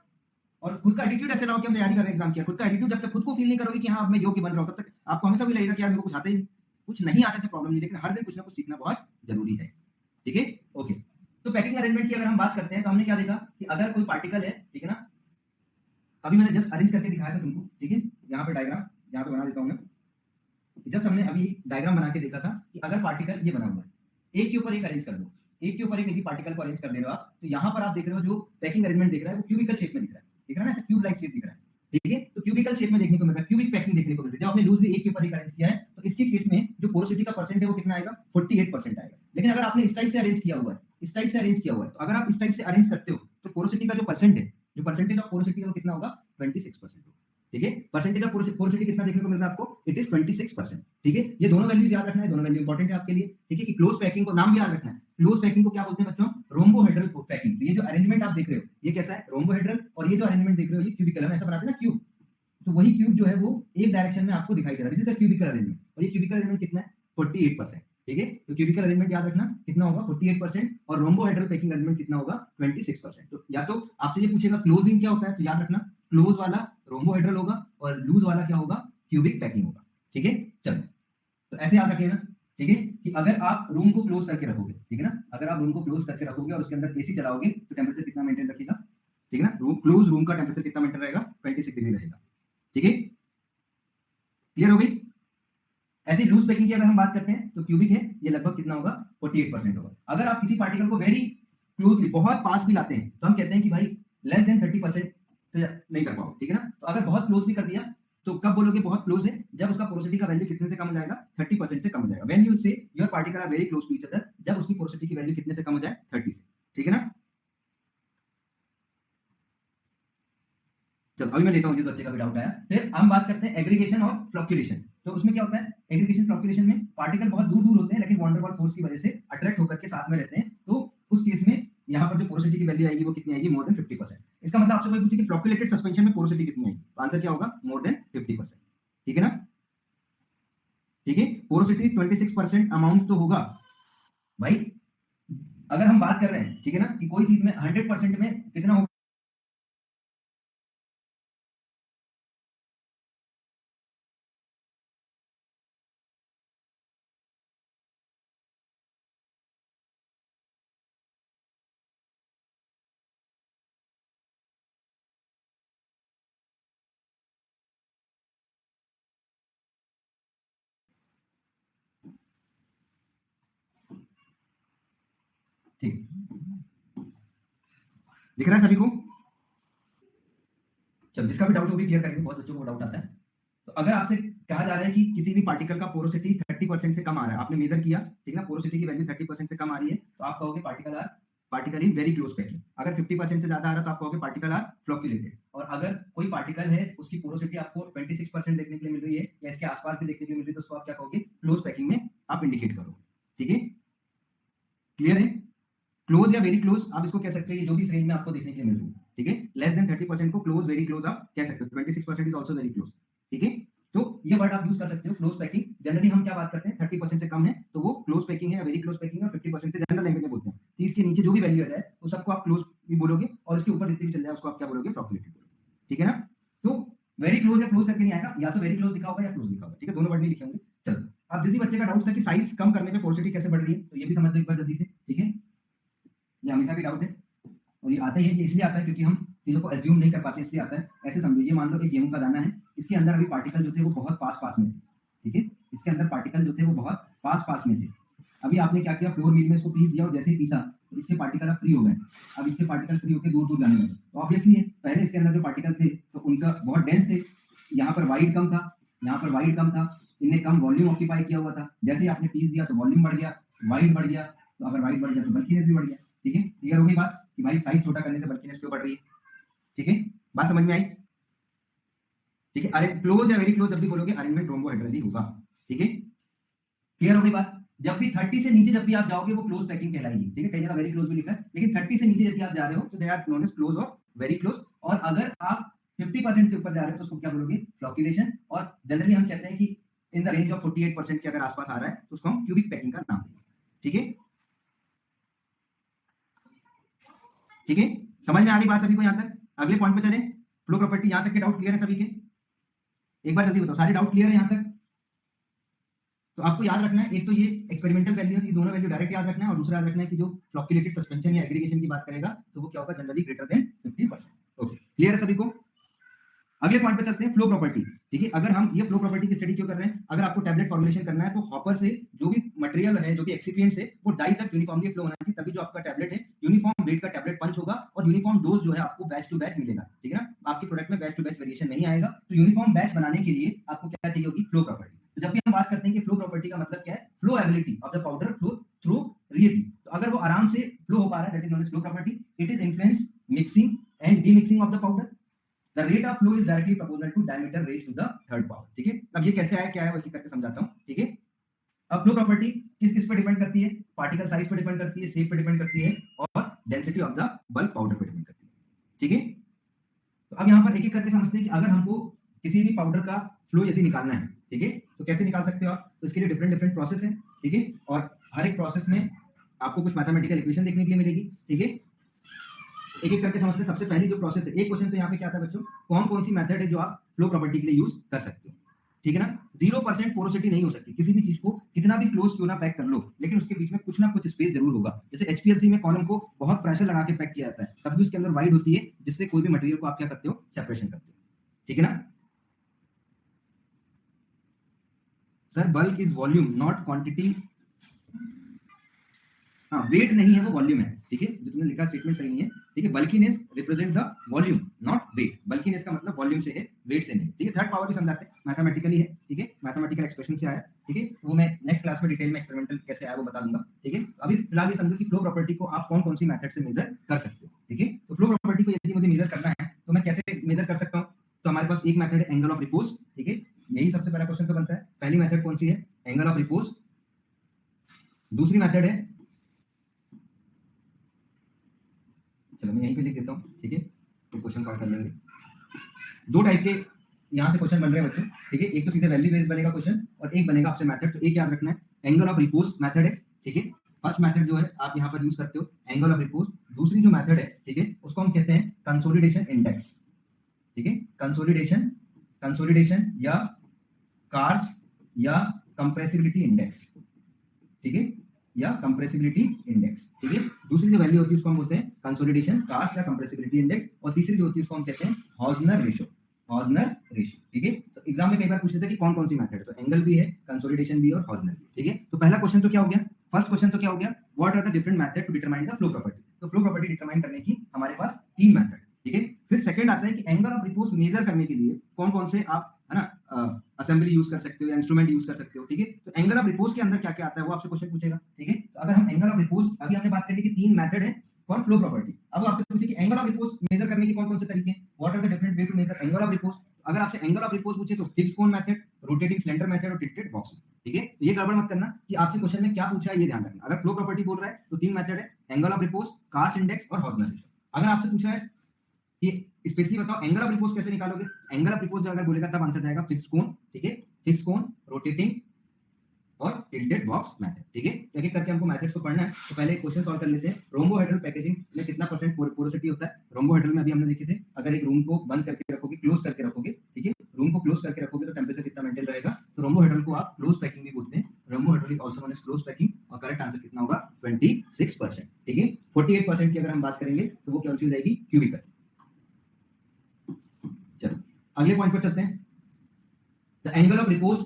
और खुद का एटीट्यूड ऐसे रहो कि हम तैयारी कर रहे हैं एग्जाम की, खुद का एटीट्यूड जब तक खुद को फील नहीं करोगे कि हाँ अब मैं योग्य बन रहा हूं, तब तक आपको हमेशा भी लगेगा कि यार मेरे को कुछ आता ही नहीं। कुछ नहीं आने से प्रॉब्लम नहीं, लेकिन हर दिन कुछ ना कुछ सीखना बहुत जरूरी है, ठीक है। ओके, तो पैकिंग अरेंजमेंट की अगर हम बात करते हैं, तो हमने क्या देखा कि अगर कोई पार्टिकल है, ठीक है ना, अभी मैंने जस्ट अरेंज करके दिखाया था तुमको, ठीक है। यहाँ पे डायग्राम, यहाँ पे बना देता हूँ मैं, जस्ट हमने अभी डायग्राम बना के देखा था कि अगर पार्टिकल ये बना हुआ है, एक के ऊपर एक अरेंज कर दो, एक के ऊपर एक यदि पार्टिकल को अरेंज कर दे रहे हो आप, तो यहाँ पर आप देख रहे हो जो पैकिंग अरेंजमेंट दिख रहा है वो क्यूबिकल शेप में दिख रहा है, दिख रहा है ना, ऐसा क्यूब लाइक शेप दिख रहा है, ठीक है। तो क्यूबिकल शेप में देखने को मिल रहा है, क्यूबिक पैकिंग देखने को मिल रही है। जब आपने लूजली एक के ऊपर एक अरेंज किया है, तो इसके केस में जो पोरोसिटी का परसेंट है वो कितना आएगा, 48% आएगा। लेकिन अगर आपने इस टाइप से अरेंज किया हुआ है, इस टाइप से अरेंज किया हुआ है, तो अगर आप इस टाइप से अरेंज करते हो, तो पोरोसिटी का जो परसेंट है, जो परसेंटेज ऑफ पोरोसिटी है वो कितना होगा, 26% होगा, ठीक है। परसेंटेज ऑफ पोरोसिटी कितना देखने को मिल रहा है आपको, इट इज 26%, ठीक है। ये दोनों वैल्यूज याद रखना है, दोनों वैल्यू इंपॉर्टेंट है आपके लिए, ठीक है। कि क्लोज पैकिंग को नाम भी याद रखना है, क्लोज पैकिंग को क्या बोलते हैं बच्चों, रोम्बोहेड्रल पैकिंग। तो ये जो अरेंजमेंट आप देख रहे हो ये कैसा है, रोम्बोहेड्रल, और ये जो अरेंजमेंट देख रहे हो ये क्यूबिकल, हम ऐसा बनाते हैं ना क्यूब, तो वही क्यूब जो है वो एक डायरेक्शन में आपको दिखाई दे रहा है, this is a cubical arrangement. और ये क्यूबिकल अरेंजमेंट कितना है, 48%, ठीक है। तो क्यूबिकल अरेंजमेंट याद रखना कितना होगा, 48%, और रोम्बोहेड्रल पैकिंग अरेंजमेंट कितना होगा, 26%। तो या तो आपसे ये पूछेगा क्लोजिंग क्या होता है, तो याद रखना क्लोज वाला रोम्बोहेड्रल होगा, और लूज वाला क्या होगा, क्यूबिक पैकिंग होगा, ठीक है। चलो, तो ऐसे याद रख लेना, ठीक है। कि अगर आप रूम को क्लोज करके रखोगे, ठीक है ना, अगर आप रूम को क्लोज करके रखोगे और उसके अंदर एसी चलाओगे, तो टेम्परेचर कितना मेंटेन रखेगा, ठीक है ना, रूम क्लोज, रूम का टेम्परेचर कितना मेंटेन रहेगा, 26 डिग्री रहेगा, ठीक है। क्लियर हो गई। ऐसे लूज पैकिंग की अगर हम बात करते हैं, तो क्यूबिक है, ये लगभग कितना होगा, 48% होगा। अगर आप किसी पार्टिकल को वेरी क्लोजली, बहुत पास भी लाते हैं, तो हम कहते हैं कि भाई लेस देन 30% से नहीं कर पाओ, ठीक है ना। तो अगर बहुत क्लोज भी कर दिया, तो कब बोलोगे बहुत क्लोज है, जब उसका पोरोसिटी का वैल्यू कितने से कम हो जाएगा, 30% से कम हो जाएगा। When you say your particle are very close to each other, जब उसकी पोरोसिटी की वैल्यू कितने से कम हो जाए, 30 से, ठीक है ना। चलो अभी मैं लेता हूँ जिस बच्चे का भी डाउट आया। फिर हम बात करते हैं एग्रीगेशन और फ्लक्चुएशन। तो उसमें क्या होता है, एग्रीगेशन फ्लक्चुएशन में पार्टिकल बहुत दूर दूर होते हैं, लेकिन वॉन डेर वाल फोर्स की वजह से अट्रैक्ट होकर के साथ में रहते हैं। तो उस केस में यहाँ पर जो पोरोसिटी की वैल्यू आएगी वो कितनी आएगी, मोर देन 50%। इसका मतलब आपसे कोई पूछे कि फ्लक्चुएटेड सस्पेंशन में पोरोसिटी कितनी आएगी, तो आंसर क्या होगा, मोर देन 50%, ठीक है ना। ठीक है, पोरोसिटी 26% अमाउंट तो होगा भाई। अगर हम बात कर रहे हैं, ठीक है ना, कि कोई चीज में 100% में कितना होगा, ठीक, दिख रहा है सभी को। चलो जिसका भी डाउट वो भी क्लियर करेंगे, बहुत बच्चों को डाउट आता है। तो अगर आपसे कहा जा रहा है कि किसी भी पार्टिकल का पोरोसिटी 30% से कम आ रहा है, आपने मेजर किया, ठीक है ना, पोरोसिटी की वैल्यू 30% से कम आ रही है, तो आप कहोगे particle in very close packing. अगर 50% से ज्यादा आ रहा है, तो आप कहोगे पार्टिकल आर फ्लोक्यूलेटेड। और अगर कोई पार्टिकल है उसकी पोरोसिटी आपको 26% देखने के लिए मिल रही है, या इसके आसपास भी देखने के लिए मिल रही है, तो उसको आप क्या कहोगे, क्लोज पैकिंग में आप इंडिकेट करोगे, ठीक है। क्लियर है, क्लोज या वेरी क्लोज आप इसको कह सकते हैं, जो भी इस रेंज में आपको देखने के लिए मिल रही है, ठीक है। लेस देन 30% को क्लोज, वेरी क्लोज आप कह सकते हो, 26% इज आल्सो वेरी क्लोज, ठीक है। तो ये वर्ड आप यूज कर सकते हो, क्लोज पैकिंग। जनरली हम क्या बात करते हैं, 30% से कम है तो वो क्लोज पैकिंग है या वेरी क्लोज पैकिंग है, और 50% से जनरल लैंग्वेज में बोलते हैं, 30 के नीचे जो भी वैल्यू आ जाए उस सबको आप क्लोज भी बोलोगे, और इसके ऊपर जितने भी चल जाए उसको आप क्या बोलोगे, फ्लॉक्यूलेटेड बोलोगे, ठीक है ना। तो वेरी क्लोज या क्लोज करके नहीं आएगा, या तो वेरी क्लोज लिखा होगा या क्लोज लिखा होगा, ठीक है, दोनों वर्ड नहीं लिखे होंगे। चलो, अब जिस बच्चे का डाउट था कि साइज कम करने पे पोरोसिटी कैसे बढ़ रही है, तो ये भी समझ लो एक बार जल्दी से, ठीक है। ये हमेशा भी डाउट है, और ये आता ही है, इसलिए आता है क्योंकि हम चीजों को एज्यूम नहीं कर पाते, इसलिए आता है। ऐसे समझो, ये मान लो एक गेहूं का दाना है, इसके अंदर अभी पार्टिकल जो थे वो बहुत पास पास में थे, ठीक है, इसके अंदर पार्टिकल जो थे वो बहुत पास पास में थे। अभी आपने क्या किया, फ्लोर मिल में इसको पीस दिया, और जैसे ही पीसा तो इसके पार्टिकल अब फ्री हो गए। अब इसके पार्टिकल फ्री होकर दूर दूर जाने लगे, तो ऑब्वियसली है पहले इसके अंदर जो पार्टिकल थे तो उनका बहुत डेंस थे, यहाँ पर वाइड कम था, यहाँ पर वाइड कम था, इन्हें कम वॉल्यूम ऑक्यूपाई किया हुआ था। जैसे ही आपने पीस दिया तो वॉल्यूम बढ़ गया, वाइड बढ़ गया, तो अगर वाइड बढ़ गया तो बल्कीनेस भी बढ़ गया, ठीक है। क्लियर हो गई बात कि भाई साइज छोटा करने से बल्कीनेस क्यों बढ़ रही है, ठीक है, बात समझ में आई, ठीक है। अरे क्लोज या वेरी क्लोज जब भी बोलोगे अरेंजमेंट रोम्बोहेड्रली होगा, ठीक है। क्लियर हो गई बात। जब भी 30 से नीचे जब भी आप जाओगे वो क्लोज पैकिंग कहलाएगी, ठीक है। कई जगह वेरी क्लोज भी लिखा है, लेकिन 30 से नीचे यदि आप जा रहे हो तो they are known as close और वेरी क्लोज। और अगर आप 50% से ऊपर जा रहे हो तो उसको क्या बोलोगे, फ्लॉक्यूलेशन। और जनरली हम कहते हैं कि इन द रेंज ऑफ 48% के अगर आसपास आ रहा है तो उसको हम क्यूबिक पैकिंग का नाम देंगे, ठीक है, ठीक है। समझ में आ गई बात सभी को यहाँ तक। अगले पॉइंट पे चले, फ्लो प्रॉपर्टी। यहाँ तक के डाउट क्लियर है सभी के, एक बार जल्दी बताओ, सारे डाउट क्लियर है यहाँ तक। तो आपको याद रखना है, एक तो ये एक्सपेरिमेंटल वैल्यू है, ये दोनों वैल्यू डायरेक्ट याद रखना है, और दूसरा याद रखना है कि जो फ्लॉक्यूलेटेड सस्पेंशन या एग्रीगेशन की बात करेगा तो वो क्या होगा, generally greater than 50%। Okay, clear है सभी को। अगले पॉइंट पे चलते हैं, फ्लो प्रॉपर्टी, ठीक है। अगर हम ये फ्लो प्रॉपर्टी की स्टडी क्यों कर रहे हैं, अगर आपको टैबलेट फॉर्मुलेशन करना है तो हॉपर से जो भी मटेरियल है, जो भी एक्सिपिएंट्स है, वो डाई तक यूनिफॉर्मली फ्लो होना चाहिए, तभी जो आपका टैबलेट है यूनिफॉर्म वेट का टैबलेट पंच होगा और यूनिफॉर्म डोज जो है आपको बैच टू बैच मिलेगा, ठीक है ना। आपके प्रोडक्ट में बैच टू बैच वेरिएशन नहीं आएगा। तो यूनिफॉर्म बैच बनाने के लिए आपको क्या चाहिए होगी, फ्लो प्रॉपर्टी। तो जब भी हम बात करते हैं कि फ्लो प्रॉपर्टी का मतलब क्या है, flow ability of the powder flow through reactive. तो अगर वो आराम से फ्लो हो पा रहा है, that is known as flow property. It is influence mixing and demixing of the powder. The rate of flow is directly proportional to diameter raised to the third power, ठीक है। अब ये कैसे आया, क्या है, वो करके समझाता हूँ, ठीक है। अब फ्लो प्रॉपर्टी किस किस पर डिपेंड करती है, पार्टिकल साइज पर डिपेंड करती है, शेप पर डिपेंड करती है, और density of the bulk powder पर डिपेंड करती है, ठीक है। तो अब यहाँ पर एक एक करके समझते हैं कि अगर हमको किसी भी पाउडर का फ्लो यदि निकालना है, ठीक है, तो कैसे निकाल सकते हो आप। तो इसके लिए डिफरेंट डिफरेंट प्रोसेस है, ठीक है, और हर एक प्रोसेस में आपको कुछ मैथमेटिकल इक्वेशन देखने के लिए मिलेगी, ठीक है। एक एक करके समझते हैं। सबसे पहली जो प्रोसेस है, एक क्वेश्चन तो यहाँ पे क्या था बच्चों, कौन कौन सी मेथड है जो आप फ्लो प्रॉपर्टी के लिए यूज कर सकते हो, ठीक है ना। 0% पोरोसिटी नहीं हो सकती, किसी भी चीज को कितना भी क्लोज क्यों ना पैक कर लो, लेकिन उसके बीच में कुछ ना कुछ स्पेस जरूर होगा। जैसे एचपीएलसी में कॉलम को बहुत प्रेशर लगा के पैक किया जाता है, तब भी उसके अंदर वाइड होती है, जिससे कोई भी मटेरियल को आप क्या करते हो, सेपरेशन करते हो, ठीक है ना। Sir bulk is volume not quantity, हाँ, वेट नहीं है वो वॉल्यूम है, ठीक है, जो तुमने लिखा स्टेटमेंट सही नहीं है, ठीक है। Bulkiness represent the volume not weight, bulkiness का मतलब वॉल्यूम से है, वेट से नहीं, ठीक है। थर्ड पावर भी समझाते हैं, मैथमेटिकली है, ठीक है, मैथमेटिकल एक्सप्रेशन से आया, ठीक है। वो मैं नेक्स्ट क्लास में डिटेल में एक्सपेरिमेंटल कैसे आया वो बता दूंगा, ठीक है। अभी फिलहाल ये समझो कि फ्लो प्रॉपर्टी को आप कौन कौन सी मेथड से मेजर कर सकते हो, ठीक है। तो फ्लो प्रॉपर्टी को यदि मुझे मेजर करना है तो मैं कैसे मेजर कर सकता हूँ, तो हमारे पास एक मेथड है एंगल ऑफ रिपोज, ठीक है। यही सबसे पहला क्वेश्चन तो बनता है, पहली मेथड कौन सी है, एंगल ऑफ रिपोज। दूसरी मेथड है, चलो मैं यहीं पे लिख देता हूँ, ठीक है, तो क्वेश्चन सॉल्व कर लेंगे। दो टाइप के यहाँ से क्वेश्चन बन रहे हैं बच्चों, ठीक है। एक तो सीधे वैल्यू बेस्ड बनेगा क्वेश्चन, और एक बनेगा आपसे मेथड। तो एक याद रखना है, एंगल ऑफ रिपोज मेथड है, ठीक है। फर्स्ट मेथड जो है आप यहाँ पर यूज करते हो एंगल ऑफ रिपोज। दूसरी जो मेथड है, ठीक है, उसको हम कहते हैं कंसोलिडेशन इंडेक्स, ठीक है। कंसोलिडेशन, कंसोलिडेशन या कार्स या कंप्रेसिबिलिटी इंडेक्स, ठीक है, या कंप्रेसिबिलिटी इंडेक्स, ठीक है। दूसरी जो वैल्यू होती है उसको हम बोलते हैं कंसोलिडेशन कास्ट या कंप्रेसिबिलिटी इंडेक्स, और तीसरी जो होती है उसको हम कहते हैं हॉजनर रेशियो, हॉजनर रेशियो, ठीक है। तो एग्जाम में कई बार पूछ लेते हैं कि कौन कौन सी मेथड है, तो एंगल भी है, कंसोलिडेशन भी और हॉजनर भी, ठीक है। तो पहला क्वेश्चन तो क्या हो गया, फर्स्ट क्वेश्चन तो क्या हो गया, what are the different method to determine the flow property. तो फ्लो प्रॉपर्टी डिटरमाइन करने की हमारे पास तीन मेथड, ठीक है। फिर सेकंड आता है कि एंगल ऑफ रिपोज मेजर करने के लिए कौन कौन से आप, है ना, असेंबली यूज कर सकते हो या इंस्ट्रूमेंट यूज कर सकते हो, ठीक है। तो एंगल ऑफ रिपोज के अंदर क्या क्या आता है वो आपसे क्वेश्चन पूछेगा, ठीक है। तो अगर हम एंगल ऑफ रिपोज, अभी हमने बात करी कि तीन मेथड है फॉर फ्लो प्रॉपर्टी, अब आपसे पूछे कि एंगल ऑफ रिपोज मेजर करने के कौन कौन से तरीके हैं, what are the different way to measure angle of repose. अगर आपसे एंगल ऑफ रिपोज पूछे तो fix cone method, rotating cylinder method और टिल्टेड बॉक्स, ठीक है। तो ये गड़बड़ मत करना कि आपसे क्वेश्चन में क्या पूछा है, ये ध्यान रखना। अगर फ्लो प्रॉपर्टी बोल रहा है तो तीन मेथड है, angle of repose, cars index और हॉजनर रेशियो। अगर आपसे पूछा है कि स्पेशली बताओ एंगल ऑफ रिपोज कैसे निकालोगे, एंगल ऑफ रिपोज अगर बोलेगा तब आंसर जाएगा फिक्स्ड कोन, ठीक है, फिक्स्ड कोन, रोटेटिंग और टिल्टेड बॉक्स मेथड। ठीक है, एक एक करके हमको मेथड्स को पढ़ना है। तो पहले क्वेश्चन सॉल्व कर लेते हैं। रोम्बोहेड्रल पैकेजिंग में कितना परसेंट पोरोसिटी होता है? रोम्बोहेड्रल में अभी हमने देखे थे, अगर एक रूम को बंद करके रखोगे, क्लोज करके रखोगे, ठीक है, रूम को क्लोज करके रखोगे तो टेम्परेचर कितना मेंटेन रहेगा? तो रोम्बोहेड्रल को आप क्लोज पैकिंग भी बोलते हैं। Rhombohedral is also known as close packing, और करेक्ट आंसर कितना होगा? 26%। ठीक है, 48% की अगर हम बात करेंगे तो वो कौन सी हो जाएगी? क्यूबिकल। चलो अगले पॉइंट पर चलते हैं। द एंगल ऑफ रिपोज,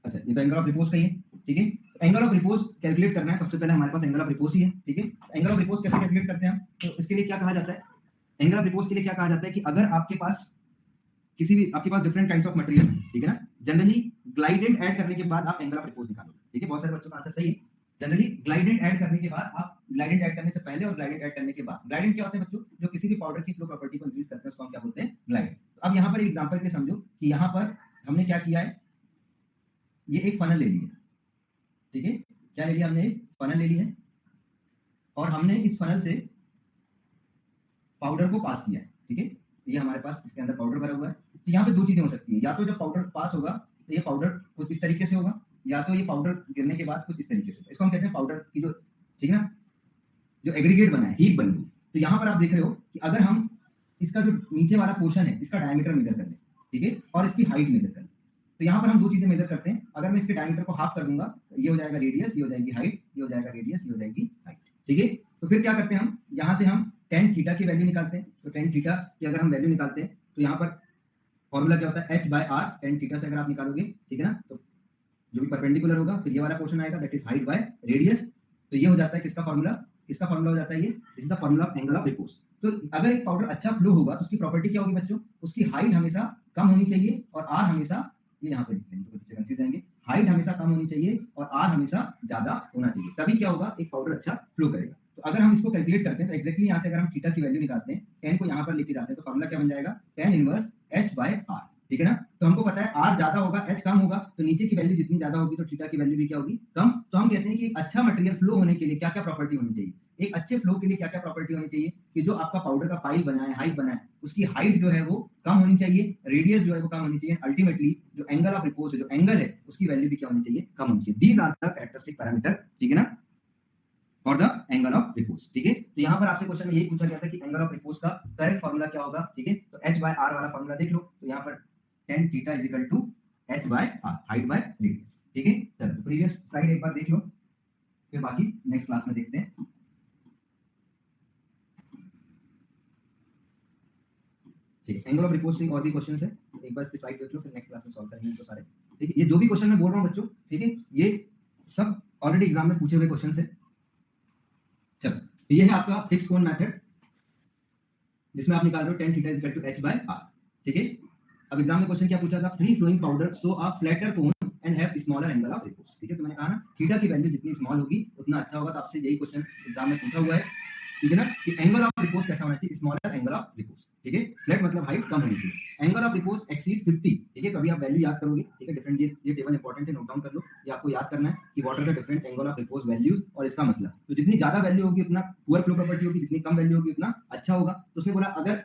अच्छा ये तो एंगल ऑफ रिपोज का ही है। ठीक है, एंगल ऑफ रिपोज कैलकुलेट करना है। सबसे पहले हमारे पास एंगल ऑफ रिपोज ही है। ठीक है, एंगल ऑफ रिपोज कैसे कैलकुलेट करते हैं हम? तो इसके लिए क्या कहा जाता है? एंगल ऑफ रिपोज के लिए क्या कहा जाता है कि अगर आपके पास किसी भी, आपके पास डिफरेंट काइंड्स ऑफ मटेरियल है, ठीक है ना, जनरली ग्लाइडेंट ऐड करने के बाद आप एंगल ऑफ रिपोज निकालोगे। ठीक है, बहुत सारे बच्चों का आंसर सही है। जनरली ग्लाइडेंट ऐड करने के बाद आप, ग्लाइडेंट ऐड करने से पहले और ग्लाइडेंट ऐड करने के बाद, ग्लाइडेंट क्या होता है बच्चों? जो किसी भी पाउडर की फ्लो प्रॉपर्टी को इंक्रीज करते हैं उसको हम क्या बोलते हैं? ग्लाइडेंट। तो अब यहाँ पर एक एग्जांपल के लिए समझो कि यहाँ पर हमने क्या किया है, ये एक फनल ले ली है। ठीक है, क्या ले लिया हमने? फनल ले ली है, और हमने इस फनल से पाउडर को पास किया है। ठीक है, ये हमारे पास इसके अंदर पाउडर भरा हुआ है। तो यहाँ पे दो चीजें हो सकती है, या तो जब पाउडर पास होगा तो ये पाउडर कुछ इस तरीके से होगा, या तो ये पाउडर गिरने के बाद कुछ इस तरीके से। इसको हम कहते हैं पाउडर की जो, ठीक है ना, जो एग्रीगेट बना है, हीप बनी हुई। तो यहाँ पर आप देख रहे हो कि अगर हम इसका जो नीचे वाला पोर्शन है, इसका डायमीटर मेजर कर लें, ठीक है, और इसकी हाइट मेजर कर लें, तो यहाँ पर हम दो चीजें मेजर करते हैं। अगर मैं इसके डायमीटर को हाफ कर दूंगा तो ये हो जाएगा रेडियस, ये हो जाएगी हाइट, ये हो जाएगा रेडियस, ये हो जाएगी हाइट। ठीक है, तो फिर क्या करते हैं हम, यहाँ से हम टेन थीटा की वैल्यू निकालते हैं। तो टेन थीटा की अगर हम वैल्यू निकालते हैं तो यहाँ पर फॉर्मूला क्या होता है? H by R. Tan theta से अगर आप निकालोगे, ठीक है ना, तो जो भी परपेंडिकुलर होगा फिर ये वाला पोर्शन आएगा, that is height by radius. तो ये हो जाता है किसका फॉर्मूला? किसका फॉर्मूला हो जाता है? ये this is the formula of angle of repose. तो अगर एक पाउडर अच्छा फ्लो होगा तो उसकी प्रॉपर्टी क्या होगी बच्चों? उसकी हाइट हमेशा कम होनी चाहिए और आर हमेशा, ये यहाँ पे लिख लेंगे तो बच्चे कंफ्यूज जाएंगे, हाइट हमेशा कम होनी चाहिए और आर हमेशा ज्यादा होना चाहिए, तभी क्या होगा? एक पाउडर अच्छा फ्लो करेगा। तो अगर हम इसको कैलकुलेट करते हैं तो एक्जैक्टली यहाँ से अगर हम थीटा की वैल्यू निकालते हैं, टेन को यहाँ पर लेके जाते हैं, तो फॉर्मूला क्या बन जाएगा? Tan inverse H by R. ठीक है ना, तो हमको पता है आर ज्यादा होगा, एच कम होगा, तो नीचे की वैल्यू जितनी ज्यादा होगी तो थीटा की वैल्यू भी क्या होगी? कम। तो हम कहते हैं कि एक अच्छा मटेरियल फ्लो होने के लिए क्या क्या प्रॉपर्टी होनी चाहिए? एक अच्छे फ्लो के लिए क्या क्या प्रॉपर्टी होनी चाहिए? कि जो आपका पाउडर का पाइल बना है, हाइट बना है, उसकी हाइट जो है वो कम होनी चाहिए, रेडियस जो है वो कम होनी चाहिए, अल्टीमेटली जो एंगल ऑफ रिपोज है, जो एंगल है, उसकी वैल्यू भी क्या होनी चाहिए? कम होनी चाहिए। These are the characteristic parameter, ठीक है ना, और द एंगल ऑफ रिपोज। ठीक है, तो यहाँ पर आपसे क्वेश्चन में यही पूछा गया था कि एंगल ऑफ रिपोज का करेक्ट फॉर्मूला क्या होगा। ठीक है, तो एच बाय आर वाला फॉर्मूला देख लो, तो यहाँ पर tan theta is equal to H by R, height by radius. ठीक है, चलो प्रीवियस स्लाइड एक बार देख लो, फिर बाकी नेक्स्ट क्लास में देखते हैं। ठीक है, एंगल ऑफ रिपोज से और भी क्वेश्चंस है, एक बार इसकी स्लाइड देख लो, फिर नेक्स्ट क्लास में सॉल्व करेंगे तो सारे। ठीक है, ये जो भी क्वेश्चन मैं बोल रहा हूँ बच्चों, ठीक है, ये सब ऑलरेडी एग्जाम में पूछे हुए क्वेश्चन है। चलो, ये है आपका फिक्स कोन मेथड, जिसमें आप निकाल रहे हो tan theta is equal to H by R. ठीक है, अब एग्जाम में क्वेश्चन क्या पूछा था? Free flowing powder so a flatter cone and have smaller angle of repose. ठीक है, तो मैंने कहा ना थीटा की वैल्यू जितनी स्मॉल होगी उतना अच्छा होगा, तो आपसे यही क्वेश्चन एग्जाम में पूछा हुआ है। ठीक है ना, कि एंगल ऑफ रिपोज कैसा होना चाहिए? Smaller angle of repose. ठीक है, फ्लैट मतलब हाइट कम होनी चाहिए, एंगल ऑफ रिपोज एक्सीड 50। ठीक है, तो अभी आप वैल्यू याद करोगे। ठीक है, डिफरेंट, ये टेबल इंपॉर्टेंट है, नोट डाउन कर लो। ये आपको याद करना है कि what are the different angle of repose values, और इसका मतलब तो जितनी ज्यादा वैल्यू होगी उतना पुअर फ्लो प्रॉपर्टी होगी, जितनी कम वैल्यू होगी उतना अच्छा होगा। तो उसने बोला अगर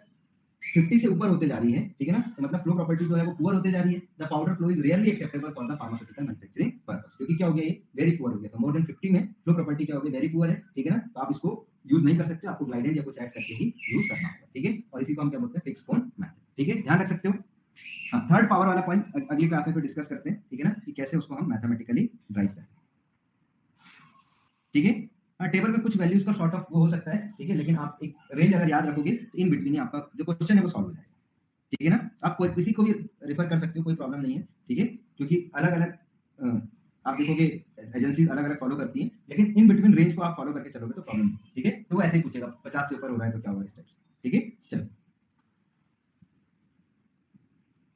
50 से ऊपर होते जा रही है, ठीक है ना, तो मतलब फ्लो प्रॉपर्टी जो है वो पुअर होते जा रही है। The powder flow is rarely acceptable for the pharmaceutical manufacturing purpose. क्योंकि क्या हो गया, ये वेरी पुअर हो गया। तो मोर देन 50 में फ्लो प्रॉपर्टी क्या हो गई? वेरी पुअर है। ठीक है ना, तो आप इसको यूज नहीं कर सकते, आपको ग्लाइडेंट या कुछ ऐड करके ही यूज करना होगा। ठीक है, और इसी को हम क्या बोलते हैं? Fix cone method. ठीक है, ध्यान रख सकते हो। हाँ, थर्ड पावर वाला पॉइंट अगली क्लास में फिर डिस्कस करते हैं। ठीक है ना, कि कैसे उसको हम मैथमेटिकली ड्राइव करें। ठीक है, हाँ, टेबल में कुछ वैल्यूज का शॉर्ट ऑफ वो हो सकता है, ठीक है, लेकिन आप एक रेंज अगर याद रखोगे तो इन बिटवीन आपका जो क्वेश्चन है वो सॉल्व हो जाएगा। ठीक है ना, आप कोई किसी को भी रेफर कर सकते हो, कोई प्रॉब्लम नहीं है। ठीक है, क्योंकि अलग अलग आप देखोगे एजेंसीज अलग अलग फॉलो करती हैं, लेकिन इन बिटवीन रेंज को आप फॉलो करके चलोगे तो प्रॉब्लम नहीं। ठीक है, तो वो ऐसे ही पूछेगा 50 से ऊपर हो रहा है तो क्या होगा, इस टाइप से। ठीक है, चलो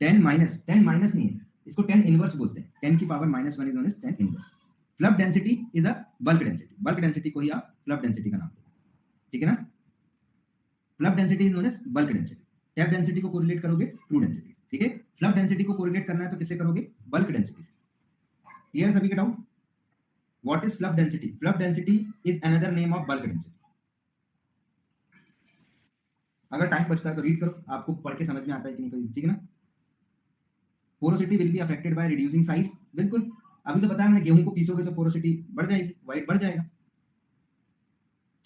10 माइनस नहीं है, इसको 10 इनवर्स बोलते हैं। 10 की power -1 is known as 10 inverse. Fluff density is a bulk density. Bulk density को ही आप फ्लफ डेंसिटी का नाम दो। ठीक है ना, fluff density is known as bulk density. Tap density को कोरिलेट करोगे ट्रू डेंसिटी। ठीक है, फ्लफ डेंसिटी को कोरिलेट करना है तो किससे करोगे? बल्क डेंसिटी से। क्लियर है सभी का doubt? What is fluff density? Fluff density is another name of bulk density. अगर टाइम बचता है तो रीड करो, आपको पढ़ के समझ में आता है कि नहीं। ठीक है ना, porosity will be affected by reducing size. बिल्कुल, अभी तो बताया मैंने, गेहूं को पीसोगे तो पोरोसिटी बढ़ जाएगी, वाइट बढ़ जाएगा।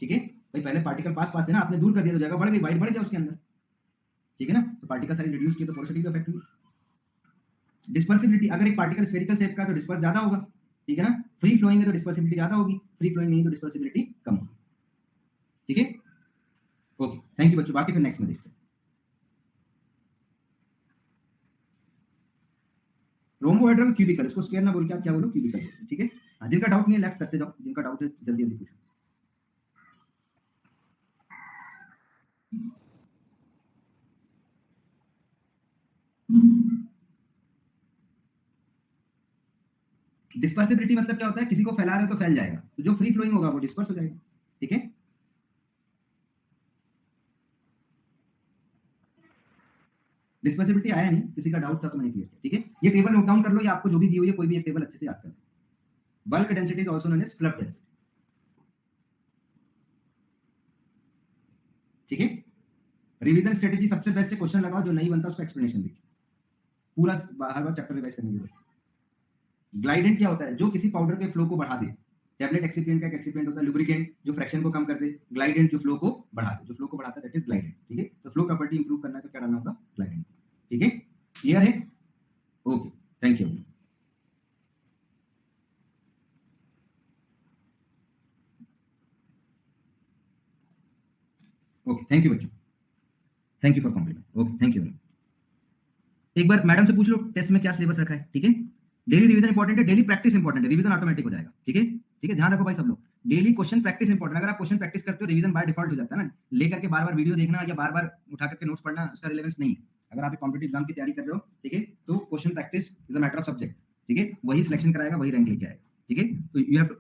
ठीक है भाई, पहले पार्टिकल पास पास है ना, आपने दूर कर दिया तो जगह बढ़ गई, वाइट बढ़ गया उसके अंदर। ठीक है ना, तो पार्टिकल साइज रिड्यूस किया तो पोरोसिटी भी अफेक्ट हुई। डिस्पर्सिबिलिटी, अगर एक पार्टिकल स्फेरिकल शेप का तो डिस्पर्स ज्यादा होगा, ठीक है ना, फ्री फ्लोइंग है तो डिस्पर्सिबिलिटी ज्यादा होगी, फ्री फ्लोइंग नहीं तो डिस्पर्सिबिलिटी कम होगी। ठीक है, ओके, थैंक यू बच्चों, बाकी फिर नेक्स्ट में देखते हैं। रोम्बोहेड्रल क्यूबिकल, इसको स्क्वायर ना बोल के आप क्या बोलो, क्यूबिकल बोलो। ठीक है, हाँ, जिनका डाउट नहीं है लेफ्ट करते जाओ, जिनका डाउट है जल्दी जल्दी पूछो। डिस्पर्सिबिलिटी मतलब क्या होता है, किसी को फैला रहे हो तो फैल जाएगा, तो जो फ्री फ्लोइंग होगा वो डिस्पर्स हो जाएगा। ठीक है, डिस्पर्सिबिलिटी आया नहीं, किसी का डाउट था तो मैंने क्लियर किया। ठीक है, ये टेबल नोट डाउन कर लो, या आपको जो भी दी हुई है कोई भी एक टेबल अच्छे से याद कर लो। Bulk density is also known as fluff density. ठीक है, रिवीजन स्ट्रेटेजी सबसे बेस्ट है, क्वेश्चन लगाओ, जो नहीं बनता उसका एक्सप्लेनेशन देखिए, पूरा हर बार चैप्टर रिवाइज करने के लिए। ग्लाइडेंट क्या होता है, जो किसी पाउडर के फ्लो को बढ़ा दे। टैबलेट एक्सिपिएंट का एक एक्सिपिएंट होता है, लुब्रिकेंट जो फ्रैक्शन को कम कर दे, ग्लाइडेंट जो फ्लो को बढ़ा दे, जो फ्लो को बढ़ाता है दैट इज ग्लाइडेंट। ठीक है, तो फ्लो प्रॉपर्टी इंप्रूव करना है तो क्या डालना होगा, ग्लाइडेंट। ठीक है, क्लियर है, okay, thank you. Okay, thank you बच्चों, thank you for compliment, okay, thank you. एक बार मैडम से पूछ लो टेस्ट में क्या सिलेबस रखा है। ठीक है, डेली रिवीजन इंपॉर्टेंट है, डेली प्रैक्टिस इंपॉर्टेंट है, रिवीजन ऑटोमेटिक हो जाएगा। ठीक है, ठीक है, ध्यान रखो भाई सब लोग, डेली क्वेश्चन प्रैक्टिस इंपॉर्टेंट। अगर आप क्वेश्चन प्रैक्टिस करते हो, रिवीजन बाय डिफॉल्ट हो जाता है ना, लेकर के बार बार वीडियो देखना या बार बार उठा करके नोट्स पढ़ना, उसका रिलेवेंस नहीं है। अगर आप एक कॉम्पिटिटिव एग्जाम की तैयारी कर रहे हो, ठीक है, तो question practice is a matter of subject. ठीक है, वही सिलेक्शन कराएगा, वही रैंक लेके आएगा। ठीक है, तो you have to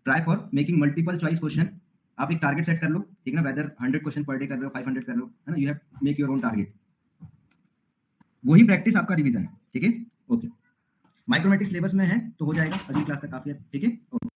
try for making multiple choice question. आप एक टारगेट सेट कर लो, ठीक है ना, वेदर 100 क्वेश्चन पर डे कर रहे हो, 500 कर रहे हो, है ना, you have make your own target, वही प्रैक्टिस आपका रिवीजन है। ठीक है, ओके, माइक्रोमेटिक सिलेबस में है तो हो जाएगा, अगली क्लास तक काफी है। ठीक है, ओके।